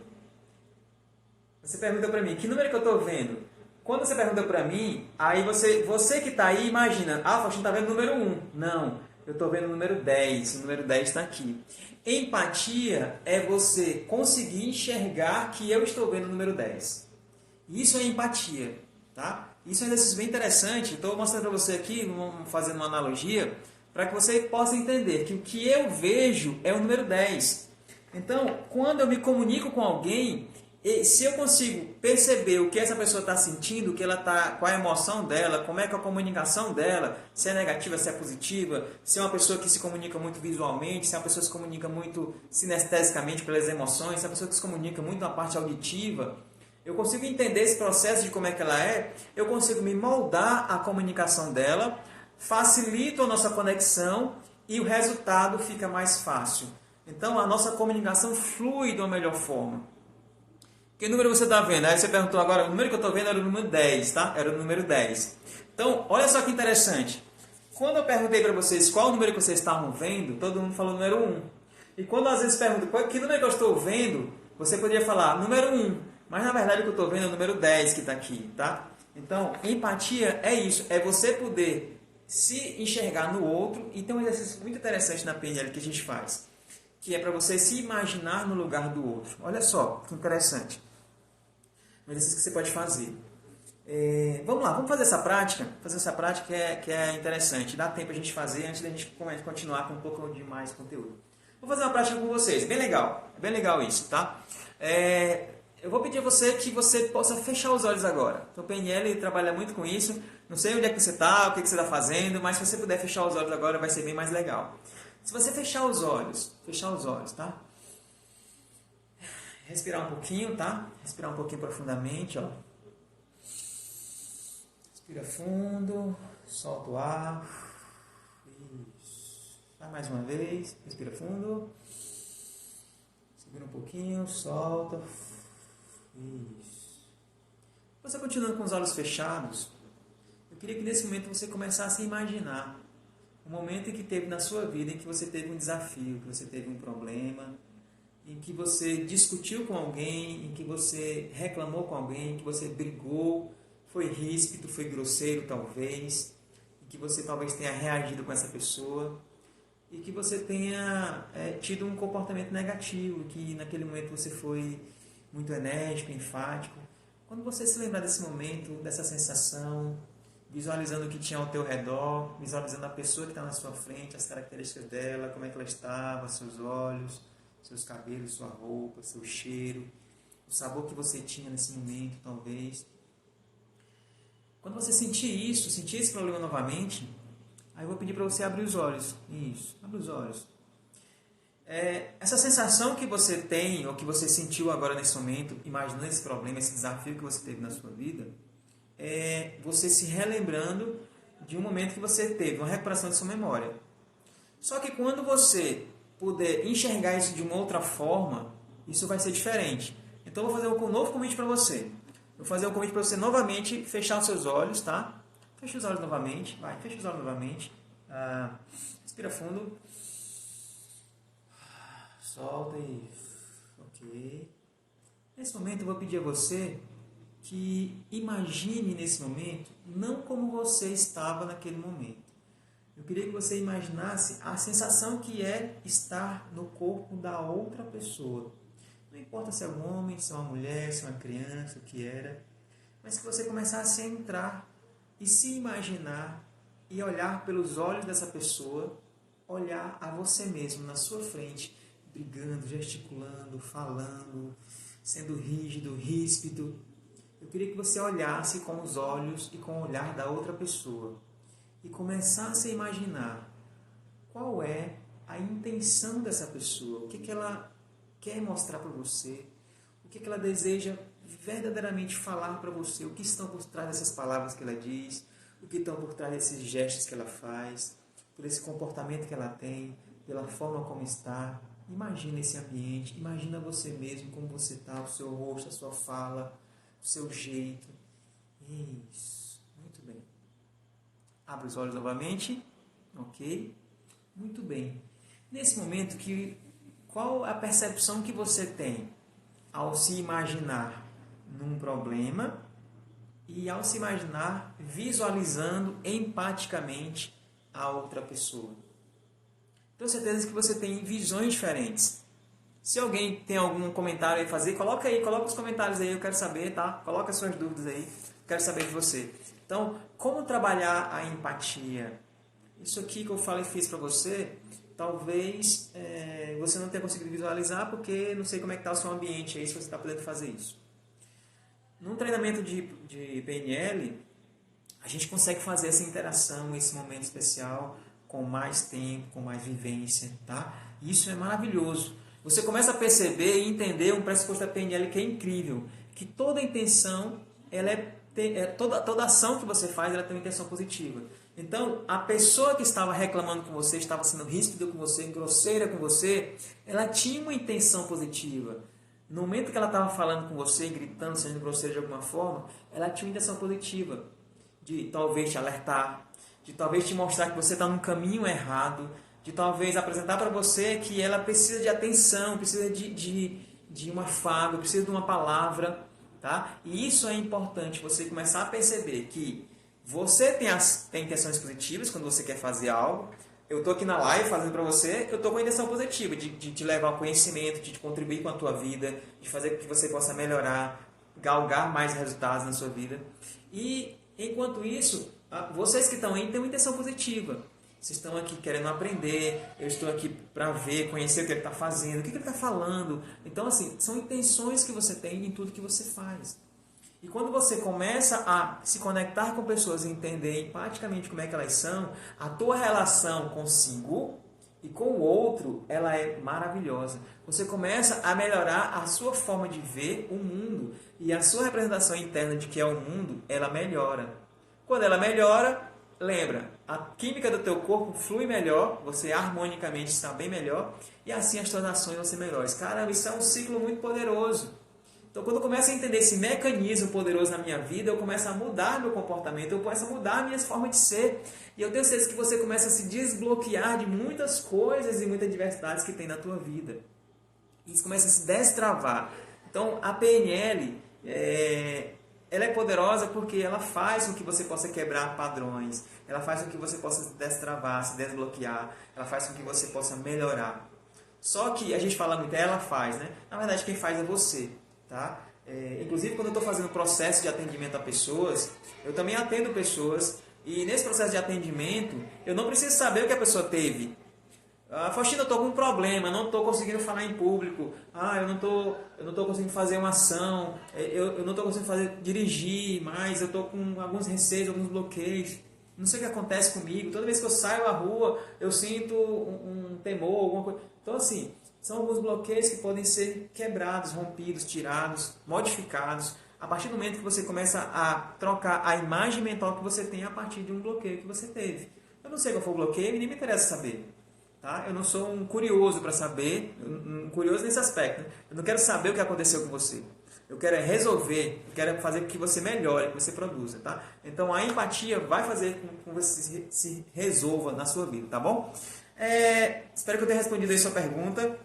Você pergunta para mim, que número que eu estou vendo? Quando você pergunta para mim, aí você que está aí, imagina, Faustino está vendo o número 1. Não, eu estou vendo o número 10, o número 10 está aqui. Empatia é você conseguir enxergar que eu estou vendo o número 10. Isso é empatia, tá? Isso é um exercício bem interessante, estou mostrando para você aqui, fazendo uma analogia, para que você possa entender que o que eu vejo é o número 10. Então, quando eu me comunico com alguém, se eu consigo perceber o que essa pessoa está sentindo, qual é a emoção dela, como é que é a comunicação dela, se é negativa, se é positiva, se é uma pessoa que se comunica muito visualmente, se é uma pessoa que se comunica muito sinestesicamente pelas emoções, se é uma pessoa que se comunica muito na parte auditiva, eu consigo entender esse processo de como é que ela é, eu consigo me moldar a comunicação dela, facilito a nossa conexão e o resultado fica mais fácil. Então, a nossa comunicação flui de uma melhor forma. Que número você está vendo? Aí você perguntou agora, o número que eu estou vendo era o número 10, tá? Era o número 10. Então, olha só que interessante. Quando eu perguntei para vocês qual o número que vocês estavam vendo, todo mundo falou número 1. E quando às vezes pergunto que número que eu estou vendo, você poderia falar número 1. Mas na verdade o que eu estou vendo é o número 10 que está aqui, tá? Então, empatia é isso, é você poder se enxergar no outro. E tem um exercício muito interessante na PNL que a gente faz, que é para você se imaginar no lugar do outro. Olha só, que interessante. Um exercício que você pode fazer. Vamos lá, vamos fazer essa prática. Fazer essa prática que é interessante. Dá tempo a gente fazer antes da gente continuar com um pouco de mais conteúdo. Vou fazer uma prática com vocês, bem legal. É bem legal isso, tá? Eu vou pedir a você que você possa fechar os olhos agora. Então, o PNL trabalha muito com isso. Não sei onde é que você está, o que você está fazendo, mas se você puder fechar os olhos agora, vai ser bem mais legal. Se você fechar os olhos, tá? Respirar um pouquinho, tá? Respirar um pouquinho profundamente, ó. Respira fundo, solta o ar. Isso. Vai mais uma vez, respira fundo. Segura um pouquinho, solta. Isso. Você continuando com os olhos fechados, eu queria que nesse momento você começasse a imaginar o momento em que teve na sua vida em que você teve um desafio, que você teve um problema, em que você discutiu com alguém, em que você reclamou com alguém, em que você brigou, foi ríspido, foi grosseiro talvez, em que você talvez tenha reagido com essa pessoa e que você tenha tido um comportamento negativo, que naquele momento você foi muito enérgico, enfático. Quando você se lembrar desse momento, dessa sensação, visualizando o que tinha ao teu redor, visualizando a pessoa que está na sua frente, as características dela, como é que ela estava, seus olhos, seus cabelos, sua roupa, seu cheiro, o sabor que você tinha nesse momento, talvez. Quando você sentir isso, sentir esse problema novamente, aí eu vou pedir para você abrir os olhos. Isso, abre os olhos. Essa sensação que você tem, ou que você sentiu agora nesse momento, imaginando esse problema, esse desafio que você teve na sua vida, é você se relembrando de um momento que você teve, uma recuperação de sua memória. Só que quando você puder enxergar isso de uma outra forma, isso vai ser diferente. Então eu vou fazer um novo convite para você. Vou fazer um convite para você novamente fechar os seus olhos, tá? Fecha os olhos novamente. Vai, fecha os olhos novamente. Respira fundo. Solta e... Ok. Nesse momento eu vou pedir a você que imagine nesse momento não como você estava naquele momento. Eu queria que você imaginasse a sensação que é estar no corpo da outra pessoa. Não importa se é um homem, se é uma mulher, se é uma criança, o que era, mas que você começasse a entrar e se imaginar e olhar pelos olhos dessa pessoa, olhar a você mesmo na sua frente, brigando, gesticulando, falando, sendo rígido, ríspido. Eu queria que você olhasse com os olhos e com o olhar da outra pessoa e começasse a imaginar qual é a intenção dessa pessoa, o que ela quer mostrar para você, o que ela deseja verdadeiramente falar para você, o que estão por trás dessas palavras que ela diz, o que estão por trás desses gestos que ela faz, por esse comportamento que ela tem, pela forma como está. Imagina esse ambiente, imagina você mesmo, como você está, o seu rosto, a sua fala, o seu jeito. Isso, muito bem. Abre os olhos novamente, ok? Muito bem. Nesse momento, qual a percepção que você tem ao se imaginar num problema e ao se imaginar visualizando empaticamente a outra pessoa? Tenho certeza que você tem visões diferentes. Se alguém tem algum comentário aí a fazer, coloca os comentários aí, eu quero saber, tá? Coloca suas dúvidas aí, quero saber de você. Então, como trabalhar a empatia? Isso aqui que eu falei e fiz para você, talvez você não tenha conseguido visualizar, porque não sei como é que está o seu ambiente aí, se você está podendo fazer isso. Num treinamento de PNL, a gente consegue fazer essa interação, esse momento especial, com mais tempo, com mais vivência, tá? Isso é maravilhoso. Você começa a perceber e entender um pressuposto da PNL que é incrível, que toda intenção, toda ação que você faz, ela tem uma intenção positiva. Então, a pessoa que estava reclamando com você, estava sendo ríspida com você, grosseira com você, ela tinha uma intenção positiva. No momento que ela estava falando com você, gritando, sendo grosseira de alguma forma, ela tinha uma intenção positiva de talvez te alertar, de talvez te mostrar que você está num caminho errado, de talvez apresentar para você que ela precisa de atenção, precisa de um afago, precisa de uma palavra, tá? E isso é importante, você começar a perceber que você tem intenções positivas quando você quer fazer algo. Eu estou aqui na live fazendo para você, eu estou com a intenção positiva de te levar ao conhecimento, de contribuir com a tua vida, de fazer com que você possa melhorar, galgar mais resultados na sua vida. E, enquanto isso, vocês que estão aí têm uma intenção positiva. Vocês estão aqui querendo aprender, eu estou aqui para ver, conhecer o que ele está fazendo, o que ele está falando. Então, assim, são intenções que você tem em tudo que você faz. E quando você começa a se conectar com pessoas e entender empaticamente como é que elas são, a tua relação consigo e com o outro, ela é maravilhosa. Você começa a melhorar a sua forma de ver o mundo e a sua representação interna de que é o mundo, ela melhora. Quando ela melhora, lembra, a química do teu corpo flui melhor, você harmonicamente está bem melhor e assim as tuas ações vão ser melhores. Caramba, isso é um ciclo muito poderoso. Então, quando eu começo a entender esse mecanismo poderoso na minha vida, eu começo a mudar meu comportamento, eu começo a mudar minhas formas de ser. E eu tenho certeza que você começa a se desbloquear de muitas coisas e muitas diversidades que tem na tua vida. E isso começa a se destravar. Então, a PNL, ela é poderosa porque ela faz com que você possa quebrar padrões. Ela faz com que você possa se destravar, se desbloquear. Ela faz com que você possa melhorar. Só que a gente fala muito, ela faz, né? Na verdade, quem faz é você. Tá? Inclusive, quando eu estou fazendo processo de atendimento a pessoas, eu também atendo pessoas e nesse processo de atendimento eu não preciso saber o que a pessoa teve. Faustino, eu estou com um problema, não estou conseguindo falar em público. Eu não tô conseguindo fazer uma ação. Eu não estou conseguindo dirigir mais. Eu estou com alguns receios, alguns bloqueios. Não sei o que acontece comigo. Toda vez que eu saio à rua, eu sinto um temor, alguma coisa. Então, assim, são alguns bloqueios que podem ser quebrados, rompidos, tirados, modificados. A partir do momento que você começa a trocar a imagem mental que você tem a partir de um bloqueio que você teve. Eu não sei qual foi o bloqueio e nem me interessa saber. Tá? Eu não sou um curioso para saber, um curioso nesse aspecto. Né? Eu não quero saber o que aconteceu com você. Eu quero resolver, eu quero fazer com que você melhore, que você produza. Tá? Então a empatia vai fazer com que você se resolva na sua vida, tá bom? Espero que eu tenha respondido aí a sua pergunta.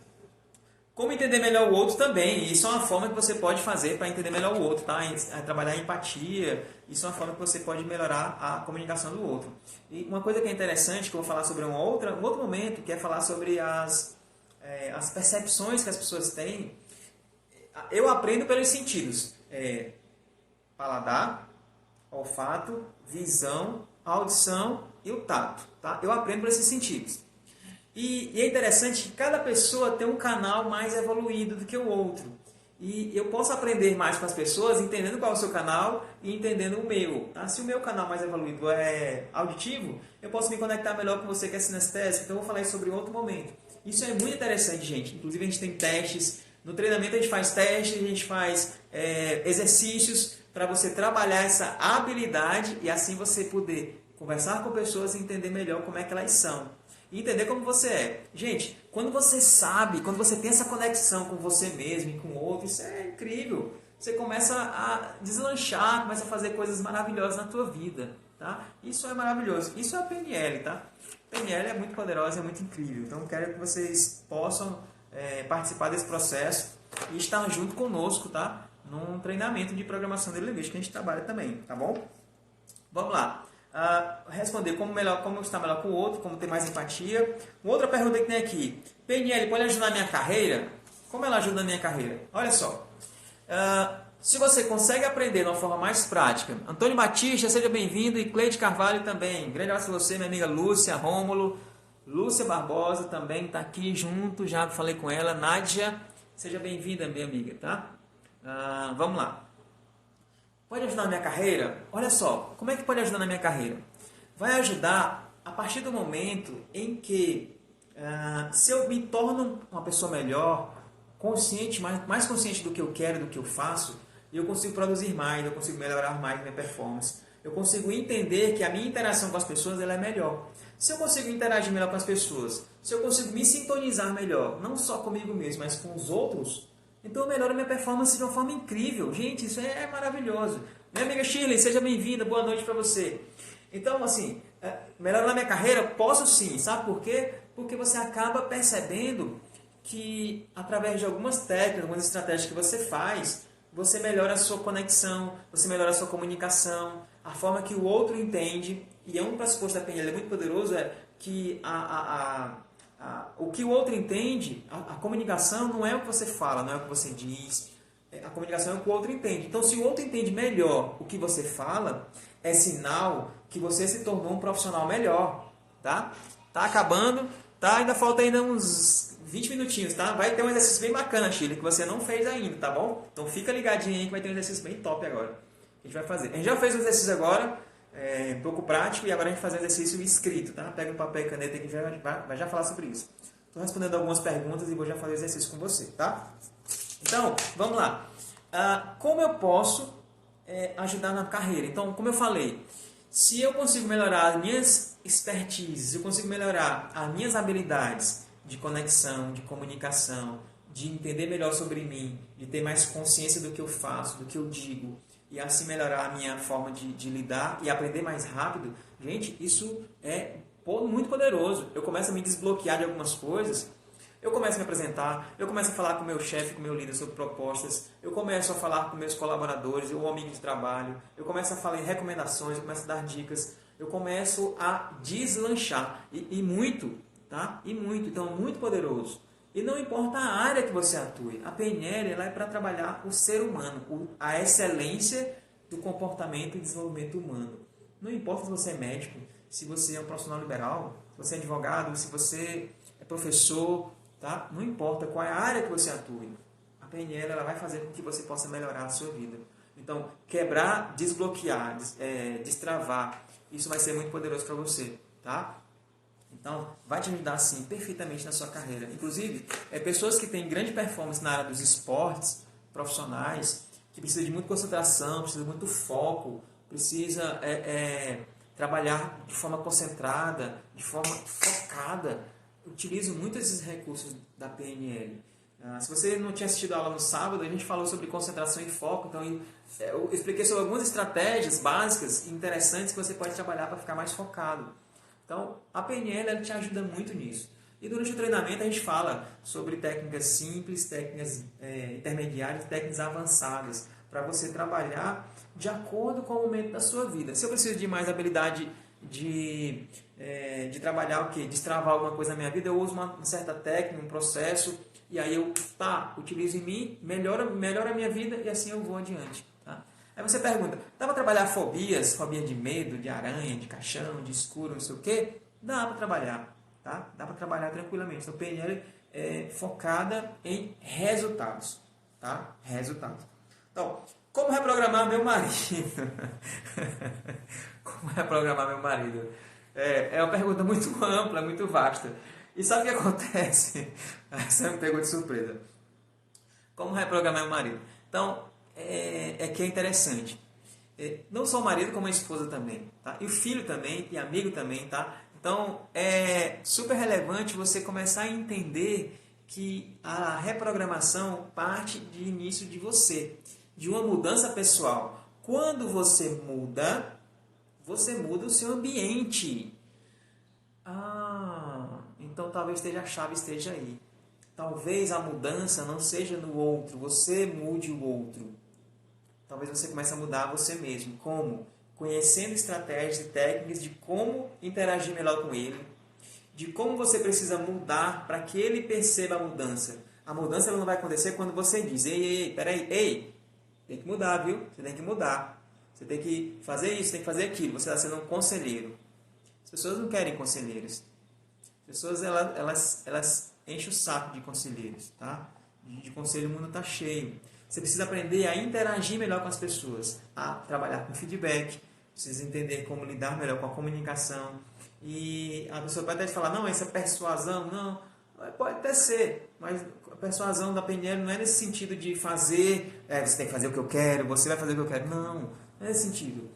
Como entender melhor o outro também. Isso é uma forma que você pode fazer para entender melhor o outro, tá? Trabalhar a empatia. Isso é uma forma que você pode melhorar a comunicação do outro. E uma coisa que é interessante, que eu vou falar sobre um outro momento, que é falar sobre as percepções que as pessoas têm. Eu aprendo pelos sentidos. Paladar, olfato, visão, audição e o tato. Tá? Eu aprendo por esses sentidos. E é interessante que cada pessoa tem um canal mais evoluído do que o outro. E eu posso aprender mais com as pessoas entendendo qual é o seu canal e entendendo o meu. Tá? Se o meu canal mais evoluído é auditivo, eu posso me conectar melhor com você que é sinestésico. Então eu vou falar isso sobre outro momento. Isso é muito interessante, gente. Inclusive a gente tem testes. No treinamento a gente faz testes, a gente faz exercícios para você trabalhar essa habilidade e assim você poder conversar com pessoas e entender melhor como é que elas são. E entender como você é. Gente, quando você sabe, quando você tem essa conexão com você mesmo e com o outro, isso é incrível. Você começa a deslanchar, começa a fazer coisas maravilhosas na tua vida. Tá? Isso é maravilhoso. Isso é a PNL, tá? A PNL é muito poderosa, é muito incrível. Então, quero que vocês possam participar desse processo e estar junto conosco, tá? Num treinamento de programação neurolinguística que a gente trabalha também, tá bom? Vamos lá. Responder como estar melhor com o outro, como ter mais empatia. Uma outra pergunta que tem aqui. PNL pode ajudar na minha carreira? Como ela ajuda na minha carreira? Olha só. Se você consegue aprender de uma forma mais prática. Antônio Batista, seja bem-vindo. E Cleide Carvalho também. Grande abraço a você, minha amiga Lúcia, Rômulo. Lúcia Barbosa também está aqui junto. Já falei com ela. Nádia, seja bem-vinda, minha amiga. Tá? Vamos lá. Pode ajudar na minha carreira? Olha só, como é que pode ajudar na minha carreira? Vai ajudar a partir do momento em que, se eu me torno uma pessoa melhor, consciente, mais consciente do que eu quero, do que eu faço, eu consigo produzir mais, eu consigo melhorar mais minha performance. Eu consigo entender que a minha interação com as pessoas ela é melhor. Se eu consigo interagir melhor com as pessoas, se eu consigo me sintonizar melhor, não só comigo mesmo, mas com os outros, então eu melhoro minha performance de uma forma incrível. Gente, isso é maravilhoso. Minha amiga Shirley, seja bem-vinda. Boa noite para você. Então, assim, melhorar minha carreira? Posso sim. Sabe por quê? Porque você acaba percebendo que, através de algumas técnicas, algumas estratégias que você faz, você melhora a sua conexão, você melhora a sua comunicação, a forma que o outro entende. E um pressuposto da PNL muito poderoso é que o que o outro entende, a comunicação não é o que você fala, não é o que você diz. A comunicação é o que o outro entende. Então, se o outro entende melhor o que você fala, é sinal que você se tornou um profissional melhor. Tá? Tá acabando, tá? Ainda falta uns 20 minutinhos, tá? Vai ter um exercício bem bacana, Chile, que você não fez ainda, tá bom? Então fica ligadinho aí que vai ter um exercício bem top agora. A gente vai fazer. A gente já fez o exercício agora, um pouco prático, e agora a gente vai fazer um exercício escrito, tá? Pega um papel e caneta que vai já falar sobre isso. Estou respondendo algumas perguntas e vou já fazer o exercício com você, tá? Então, vamos lá. Como eu posso ajudar na carreira? Então, como eu falei, se eu consigo melhorar as minhas expertises, eu consigo melhorar as minhas habilidades de conexão, de comunicação, de entender melhor sobre mim, de ter mais consciência do que eu faço, do que eu digo, e assim melhorar a minha forma de lidar e aprender mais rápido, gente, isso é muito poderoso. Eu começo a me desbloquear de algumas coisas, eu começo a me apresentar, eu começo a falar com o meu chefe, com o meu líder sobre propostas, eu começo a falar com meus colaboradores, ou amigos de trabalho, eu começo a falar em recomendações, eu começo a dar dicas, eu começo a deslanchar, e muito, tá? E muito, então muito poderoso. E não importa a área que você atue, a PNL ela é para trabalhar o ser humano, a excelência do comportamento e desenvolvimento humano. Não importa se você é médico, se você é um profissional liberal, se você é advogado, se você é professor, tá? Não importa qual é a área que você atue, a PNL ela vai fazer com que você possa melhorar a sua vida. Então, quebrar, desbloquear, destravar, isso vai ser muito poderoso para você, tá? Então, vai te ajudar, sim, perfeitamente na sua carreira. Inclusive, pessoas que têm grande performance na área dos esportes, profissionais, que precisam de muita concentração, precisam de muito foco, precisa trabalhar de forma concentrada, de forma focada. Eu utilizo muito esses recursos da PNL. Se você não tinha assistido a aula no sábado, a gente falou sobre concentração e foco. Então, eu expliquei sobre algumas estratégias básicas e interessantes que você pode trabalhar para ficar mais focado. Então, a PNL ela te ajuda muito nisso. E durante o treinamento a gente fala sobre técnicas simples, técnicas intermediárias, técnicas avançadas, para você trabalhar de acordo com o momento da sua vida. Se eu preciso de mais habilidade de trabalhar o quê? Destravar alguma coisa na minha vida, eu uso uma certa técnica, um processo, e aí eu utilizo em mim, melhora a minha vida e assim eu vou adiante. Tá? Aí você pergunta, dá para trabalhar fobias, fobia de medo, de aranha, de caixão, de escuro, não sei o quê? Dá para trabalhar, tá? Dá para trabalhar tranquilamente. Então, PNL é focada em resultados, tá? Resultados. Então, como reprogramar meu marido? Como reprogramar meu marido? É uma pergunta muito ampla, muito vasta. E sabe o que acontece? Essa me pegou de surpresa. Como reprogramar meu marido? Então, que é interessante. Não só o marido, como a esposa também. Tá? E o filho também, e amigo também. Tá? Então, é super relevante você começar a entender que a reprogramação parte de início de você, de uma mudança pessoal. Quando você muda o seu ambiente. Então talvez a chave esteja aí. Talvez a mudança não seja no outro, você mude o outro. Talvez você comece a mudar você mesmo. Como? Conhecendo estratégias e técnicas de como interagir melhor com ele, de como você precisa mudar para que ele perceba a mudança. A mudança ela não vai acontecer quando você diz, peraí, tem que mudar, viu? Você tem que mudar. Você tem que fazer isso, tem que fazer aquilo. Você está sendo um conselheiro. As pessoas não querem conselheiros. As pessoas elas enchem o saco de conselheiros, tá? De conselho o mundo está cheio. Você precisa aprender a interagir melhor com as pessoas, a trabalhar com feedback, precisa entender como lidar melhor com a comunicação. E a pessoa pode até falar, não, essa é persuasão, não. Pode até ser, mas a persuasão da PNL não é nesse sentido de fazer, você tem que fazer o que eu quero, você vai fazer o que eu quero. Não é nesse sentido.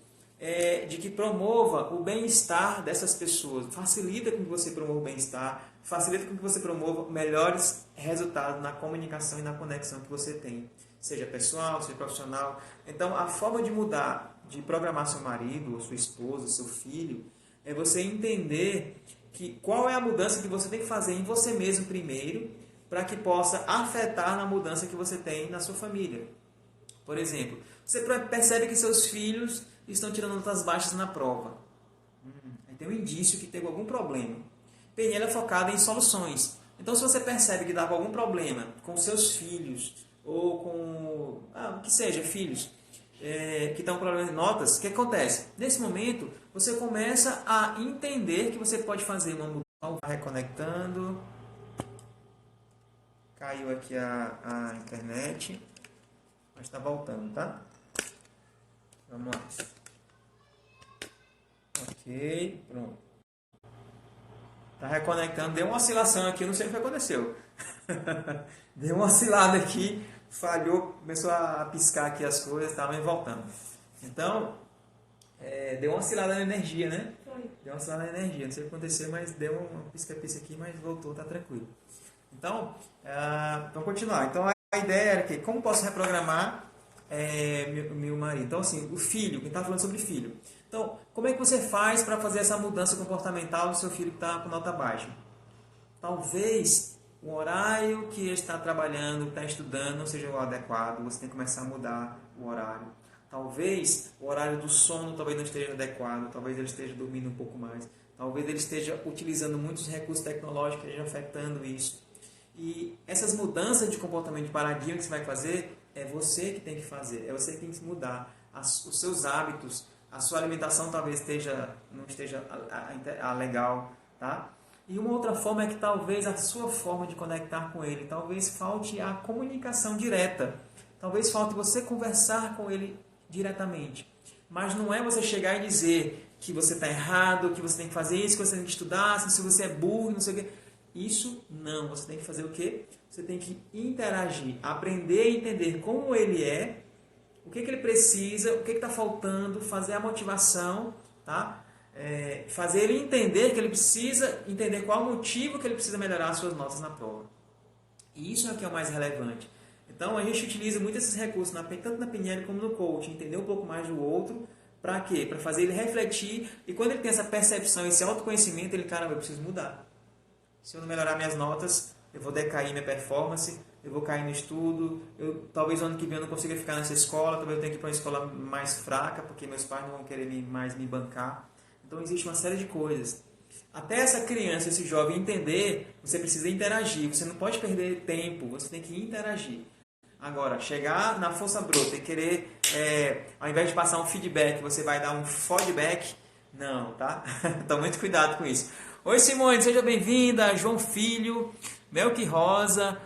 De que promova o bem-estar dessas pessoas, facilita com que você promova o bem-estar, facilita com que você promova melhores resultados na comunicação e na conexão que você tem, seja pessoal, seja profissional. Então, a forma de mudar, de programar seu marido, ou sua esposa, seu filho, é você entender qual é a mudança que você tem que fazer em você mesmo primeiro, para que possa afetar na mudança que você tem na sua família. Por exemplo, você percebe que seus filhos estão tirando notas baixas na prova. Aí tem um indício que teve algum problema. PNL é focada em soluções. Então, se você percebe que dava algum problema com seus filhos, ou com, o que seja, filhos, que estão com problema de notas, o que acontece? Nesse momento, você começa a entender que você pode fazer uma mudança. Reconectando. Caiu aqui a internet. Mas está voltando, tá? Vamos lá. Ok, pronto. Tá reconectando, deu uma oscilação aqui, não sei o que aconteceu. Deu uma oscilada aqui, falhou, começou a piscar aqui as coisas, estava voltando. Então, deu uma oscilada na energia, né? Foi. Deu uma oscilada na energia, não sei o que aconteceu, mas deu uma pisca-pisca aqui, mas voltou, tá tranquilo. Então, vamos continuar. Então, a ideia era que, como posso reprogramar meu marido? Então, assim, o filho, quem está falando sobre filho. Então, como é que você faz para fazer essa mudança comportamental do seu filho que está com nota baixa? Talvez o horário que ele está trabalhando, está estudando, não seja o adequado, você tem que começar a mudar o horário. Talvez o horário do sono talvez não esteja adequado, talvez ele esteja dormindo um pouco mais, talvez ele esteja utilizando muitos recursos tecnológicos que estejam afetando isso. E essas mudanças de comportamento de paradigma que você vai fazer, é você que tem que fazer, é você que tem que mudar os seus hábitos, a sua alimentação talvez não esteja legal, tá? E uma outra forma é que talvez a sua forma de conectar com ele, talvez falte a comunicação direta. Talvez falte você conversar com ele diretamente. Mas não é você chegar e dizer que você está errado, que você tem que fazer isso, que você tem que estudar, se você é burro, não sei o quê. Isso não. Você tem que fazer o quê? Você tem que interagir, aprender a entender como ele é, o que ele precisa, o que está faltando, fazer a motivação, tá? Fazer ele entender que ele precisa, entender qual o motivo que ele precisa melhorar as suas notas na prova. E isso é o que é o mais relevante. Então, a gente utiliza muito esses recursos, tanto na PNL como no coaching, entender um pouco mais do outro, para quê? Para fazer ele refletir, e quando ele tem essa percepção, esse autoconhecimento, ele, caramba, eu preciso mudar. Se eu não melhorar minhas notas, eu vou decair minha performance, eu vou cair no estudo, talvez no ano que vem eu não consiga ficar nessa escola, talvez eu tenha que ir para uma escola mais fraca, porque meus pais não vão querer mais me bancar. Então, existe uma série de coisas. Até essa criança, esse jovem entender, você precisa interagir, você não pode perder tempo, você tem que interagir. Agora, chegar na força bruta e querer, ao invés de passar um feedback, você vai dar um feedback, não, tá? Então, muito cuidado com isso. Oi, Simone, seja bem-vinda. João Filho, Melqui Rosa,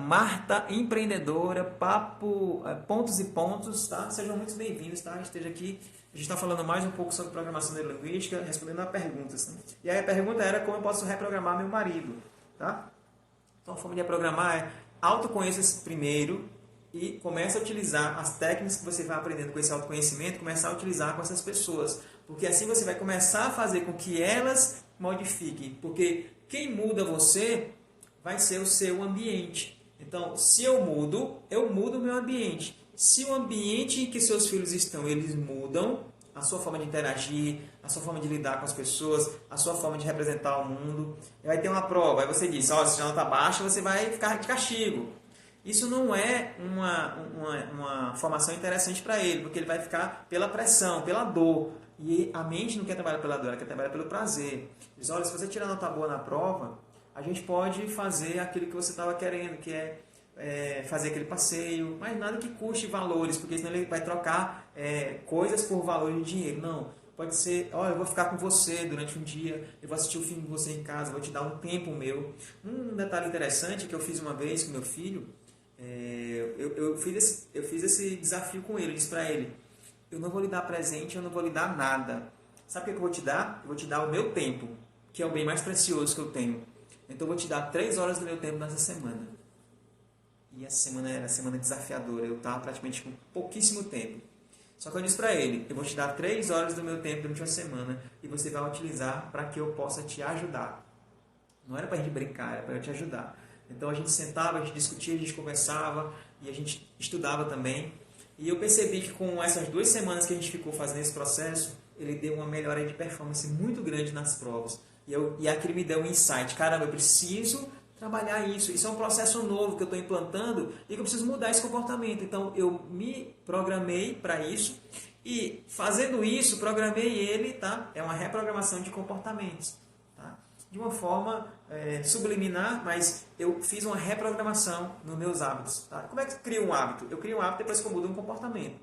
Marta, empreendedora, Papo, Pontos e Pontos, tá? Sejam muito bem-vindos, tá? Esteja aqui. A gente está falando mais um pouco sobre programação neurolinguística, respondendo a perguntas. Né? E aí a pergunta era como eu posso reprogramar meu marido, tá? Então, a forma de reprogramar é autoconheça-se primeiro e comece a utilizar as técnicas que você vai aprendendo com esse autoconhecimento, começar a utilizar com essas pessoas. Porque assim você vai começar a fazer com que elas modifiquem. Porque quem muda você vai ser o seu ambiente. Então, se eu mudo o meu ambiente. Se o ambiente em que seus filhos estão, eles mudam, a sua forma de interagir, a sua forma de lidar com as pessoas, a sua forma de representar o mundo, vai ter uma prova, aí você diz, se a nota baixa, você vai ficar de castigo. Isso não é uma formação interessante para ele, porque ele vai ficar pela pressão, pela dor. E a mente não quer trabalhar pela dor, ela quer trabalhar pelo prazer. Diz, olha, se você tirar nota boa na prova, a gente pode fazer aquilo que você estava querendo, que é fazer aquele passeio, mas nada que custe valores, porque senão ele vai trocar coisas por valores de dinheiro. Não, pode ser, olha, eu vou ficar com você durante um dia, eu vou assistir o filme com você em casa, vou te dar um tempo meu. Um detalhe interessante que eu fiz uma vez com meu filho, eu fiz esse desafio com ele, eu disse para ele, eu não vou lhe dar presente, eu não vou lhe dar nada. Sabe o que eu vou te dar? Eu vou te dar o meu tempo, que é o bem mais precioso que eu tenho. Então eu vou te dar 3 horas do meu tempo nessa semana. E essa semana era semana desafiadora, eu estava praticamente com pouquíssimo tempo. Só que eu disse para ele, eu vou te dar 3 horas do meu tempo durante uma semana e você vai utilizar para que eu possa te ajudar. Não era para a gente brincar, era para eu te ajudar. Então a gente sentava, a gente discutia, a gente conversava e a gente estudava também. E eu percebi que com essas 2 semanas que a gente ficou fazendo esse processo, ele deu uma melhora de performance muito grande nas provas. E aquilo me deu um insight, caramba, eu preciso trabalhar isso. Isso é um processo novo que eu estou implantando e que eu preciso mudar esse comportamento. Então, eu me programei para isso e, fazendo isso, programei ele, tá? É uma reprogramação de comportamentos, tá? De uma forma subliminar, mas eu fiz uma reprogramação nos meus hábitos, tá? Como é que eu crio um hábito? Eu crio um hábito depois que eu mudo um comportamento.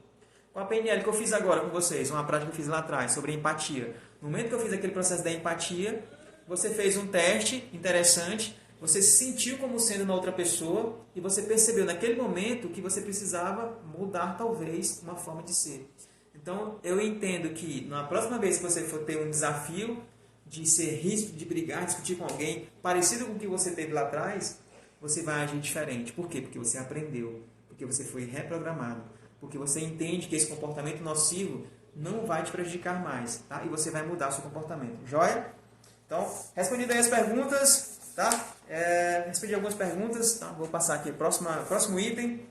Com a PNL que eu fiz agora com vocês, uma prática que eu fiz lá atrás, sobre empatia. No momento que eu fiz aquele processo da empatia, você fez um teste interessante, você se sentiu como sendo uma outra pessoa e você percebeu naquele momento que você precisava mudar talvez uma forma de ser. Então eu entendo que na próxima vez que você for ter um desafio de ser ríspido, de brigar, discutir com alguém parecido com o que você teve lá atrás, você vai agir diferente. Por quê? Porque você aprendeu, porque você foi reprogramado, porque você entende que esse comportamento nocivo não vai te prejudicar mais, tá? E você vai mudar seu comportamento. Joia? Então, respondido aí as perguntas, tá? Respondi algumas perguntas, tá? Vou passar aqui, próximo item.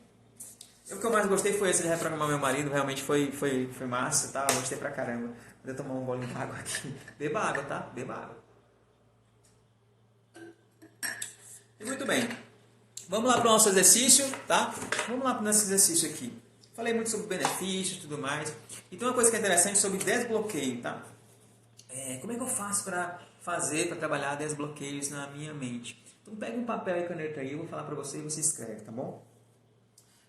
O que eu mais gostei foi esse de reprogramar meu marido, realmente foi massa, tá? Eu gostei pra caramba. Vou tomar um bolinho de água aqui. Beba água, tá? Beba água. E muito bem. Vamos lá para o nosso exercício, tá? Vamos lá para o nosso exercício aqui. Falei muito sobre benefícios e tudo mais. E tem uma coisa que é interessante sobre desbloqueio, tá? Como é que eu faço para trabalhar desbloqueios na minha mente? Então pega um papel e caneta aí, eu vou falar para você e você escreve, tá bom?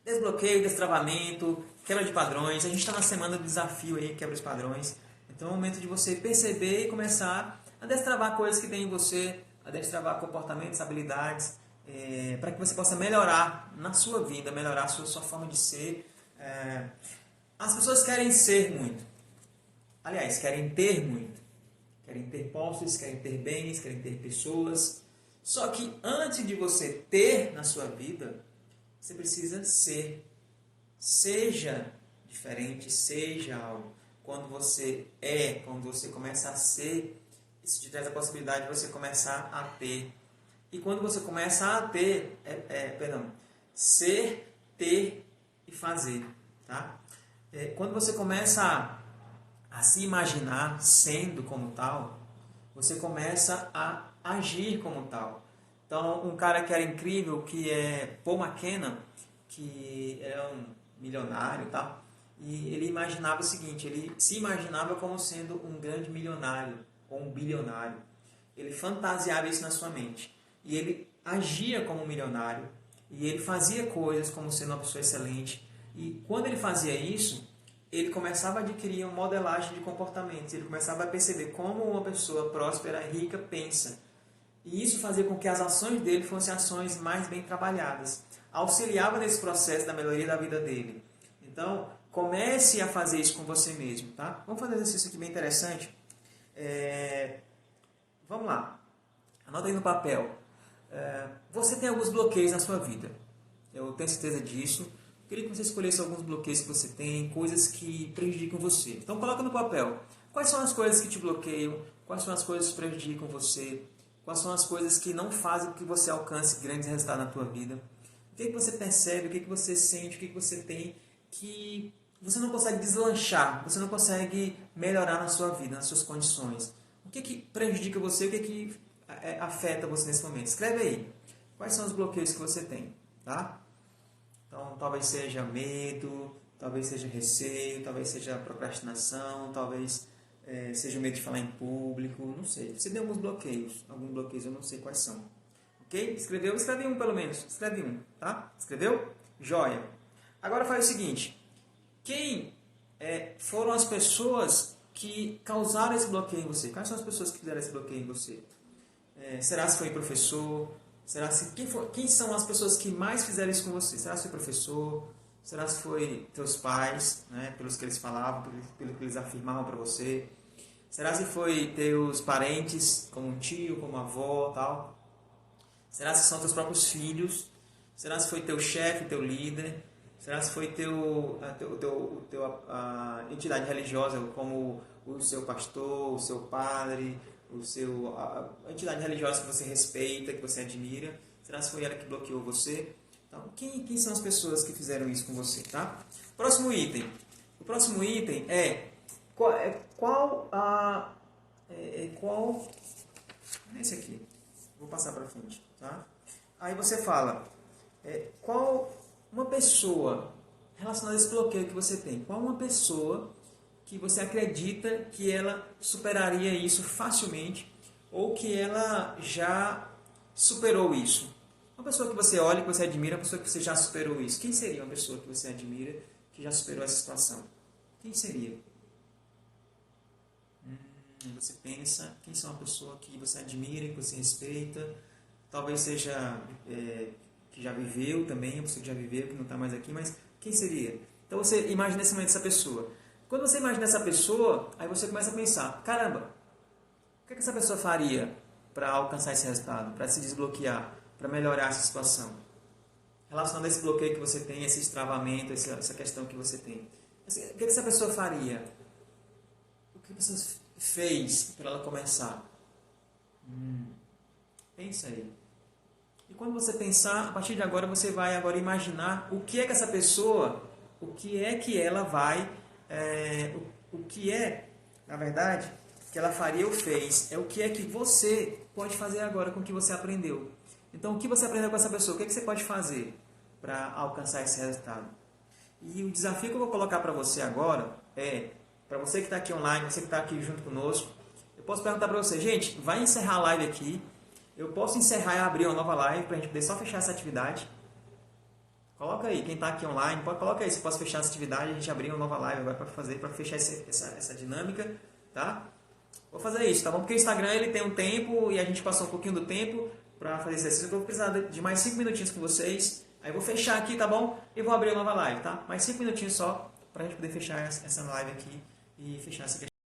Desbloqueio, destravamento, quebra de padrões. A gente está na semana do desafio aí, quebra de padrões. Então é o momento de você perceber e começar a destravar coisas que tem em você, a destravar comportamentos, habilidades, para que você possa melhorar na sua vida, melhorar a sua forma de ser. As pessoas querem ser muito. Aliás, querem ter muito. Querem ter posses, querem ter bens, querem ter pessoas. Só que antes de você ter na sua vida, você precisa ser. Seja diferente, seja algo. Quando você quando você começa a ser, isso te traz a possibilidade de você começar a ter. E quando você começa a ter, ser, ter e fazer. Tá? Quando você começa a se imaginar sendo como tal, você começa a agir como tal. Então, um cara que era incrível, que é Paul McKenna, que é um milionário, tá? E ele imaginava o seguinte, ele se imaginava como sendo um grande milionário ou um bilionário. Ele fantasiava isso na sua mente. E ele agia como um milionário. E ele fazia coisas como sendo uma pessoa excelente. E quando ele fazia isso, ele começava a adquirir uma modelagem de comportamentos. Ele começava a perceber como uma pessoa próspera e rica pensa. E isso fazia com que as ações dele fossem ações mais bem trabalhadas. Auxiliava nesse processo da melhoria da vida dele. Então, comece a fazer isso com você mesmo, tá? Vamos fazer um exercício aqui bem interessante. Vamos lá. Anota aí no papel. Você tem alguns bloqueios na sua vida. Eu tenho certeza disso. Eu queria que você escolhesse alguns bloqueios que você tem, coisas que prejudicam você. Então, coloca no papel. Quais são as coisas que te bloqueiam? Quais são as coisas que prejudicam você? Quais são as coisas que não fazem com que você alcance grandes resultados na tua vida? O que você percebe? O que você sente? O que você tem que você não consegue deslanchar? Você não consegue melhorar na sua vida, nas suas condições? O que prejudica você? O que afeta você nesse momento? Escreve aí. Quais são os bloqueios que você tem? Tá? Então, talvez seja medo, talvez seja receio, talvez seja procrastinação, talvez seja o medo de falar em público, não sei. Você tem alguns bloqueios, eu não sei quais são. Ok? Escreveu? Escreve um pelo menos. Escreve um, tá? Escreveu? Joia. Agora faz o seguinte. Quem foram as pessoas que causaram esse bloqueio em você? Quais são as pessoas que fizeram esse bloqueio em você? Será se foi professor? Quem são as pessoas que mais fizeram isso com você? Será se foi professor? Será se foi teus pais, né, pelos que eles falavam, pelo que eles afirmavam para você? Será se foi teus parentes, como um tio, como uma avó, tal? Será se são teus próprios filhos? Será se foi teu chefe, teu líder? Será se foi a entidade religiosa, como o seu pastor, o seu padre, a entidade religiosa que você respeita, que você admira? Será se foi ela que bloqueou você? Então, quem são as pessoas que fizeram isso com você, tá? Próximo item. O próximo item qual esse aqui. Vou passar para frente, tá? Aí você fala, qual uma pessoa relacionada a esse bloqueio que você tem? Qual uma pessoa que você acredita que ela superaria isso facilmente ou que ela já superou isso? Uma pessoa que você olha, que você admira, uma pessoa que você já superou isso. Quem seria uma pessoa que você admira, que já superou essa situação? Quem seria? Você pensa, quem são uma pessoa que você admira, que você respeita? Talvez seja que já viveu também, uma pessoa que já viveu, que não está mais aqui, mas quem seria? Então você imagina nesse momento essa pessoa. Quando você imagina essa pessoa, aí você começa a pensar, caramba, o que essa pessoa faria para alcançar esse resultado, para se desbloquear, para melhorar essa situação? Relacionado a esse bloqueio que você tem, esse destravamento, essa questão que você tem. O que essa pessoa faria? O que você fez para ela começar? Pensa aí. E quando você pensar, a partir de agora você vai agora imaginar o que é que essa pessoa, o que é que ela vai, o que é, na verdade, que ela faria ou fez, é o que é que você pode fazer agora com o que você aprendeu. Então, o que você aprendeu com essa pessoa, o que é que você pode fazer para alcançar esse resultado? E o desafio que eu vou colocar para você agora para você que está aqui online, você que está aqui junto conosco, eu posso perguntar para você, gente, vai encerrar a live aqui, eu posso encerrar e abrir uma nova live para a gente poder só fechar essa atividade? Coloca aí, quem está aqui online, coloca aí se posso fechar essa atividade, a gente abrir uma nova live agora para fechar essa dinâmica, tá? Vou fazer isso, tá bom? Porque o Instagram ele tem um tempo e a gente passou um pouquinho do tempo para fazer esse exercício. Eu vou precisar de mais 5 minutinhos com vocês. Aí eu vou fechar aqui, tá bom? E vou abrir uma nova live, tá? Mais 5 minutinhos só para a gente poder fechar essa live aqui e fechar essa questão.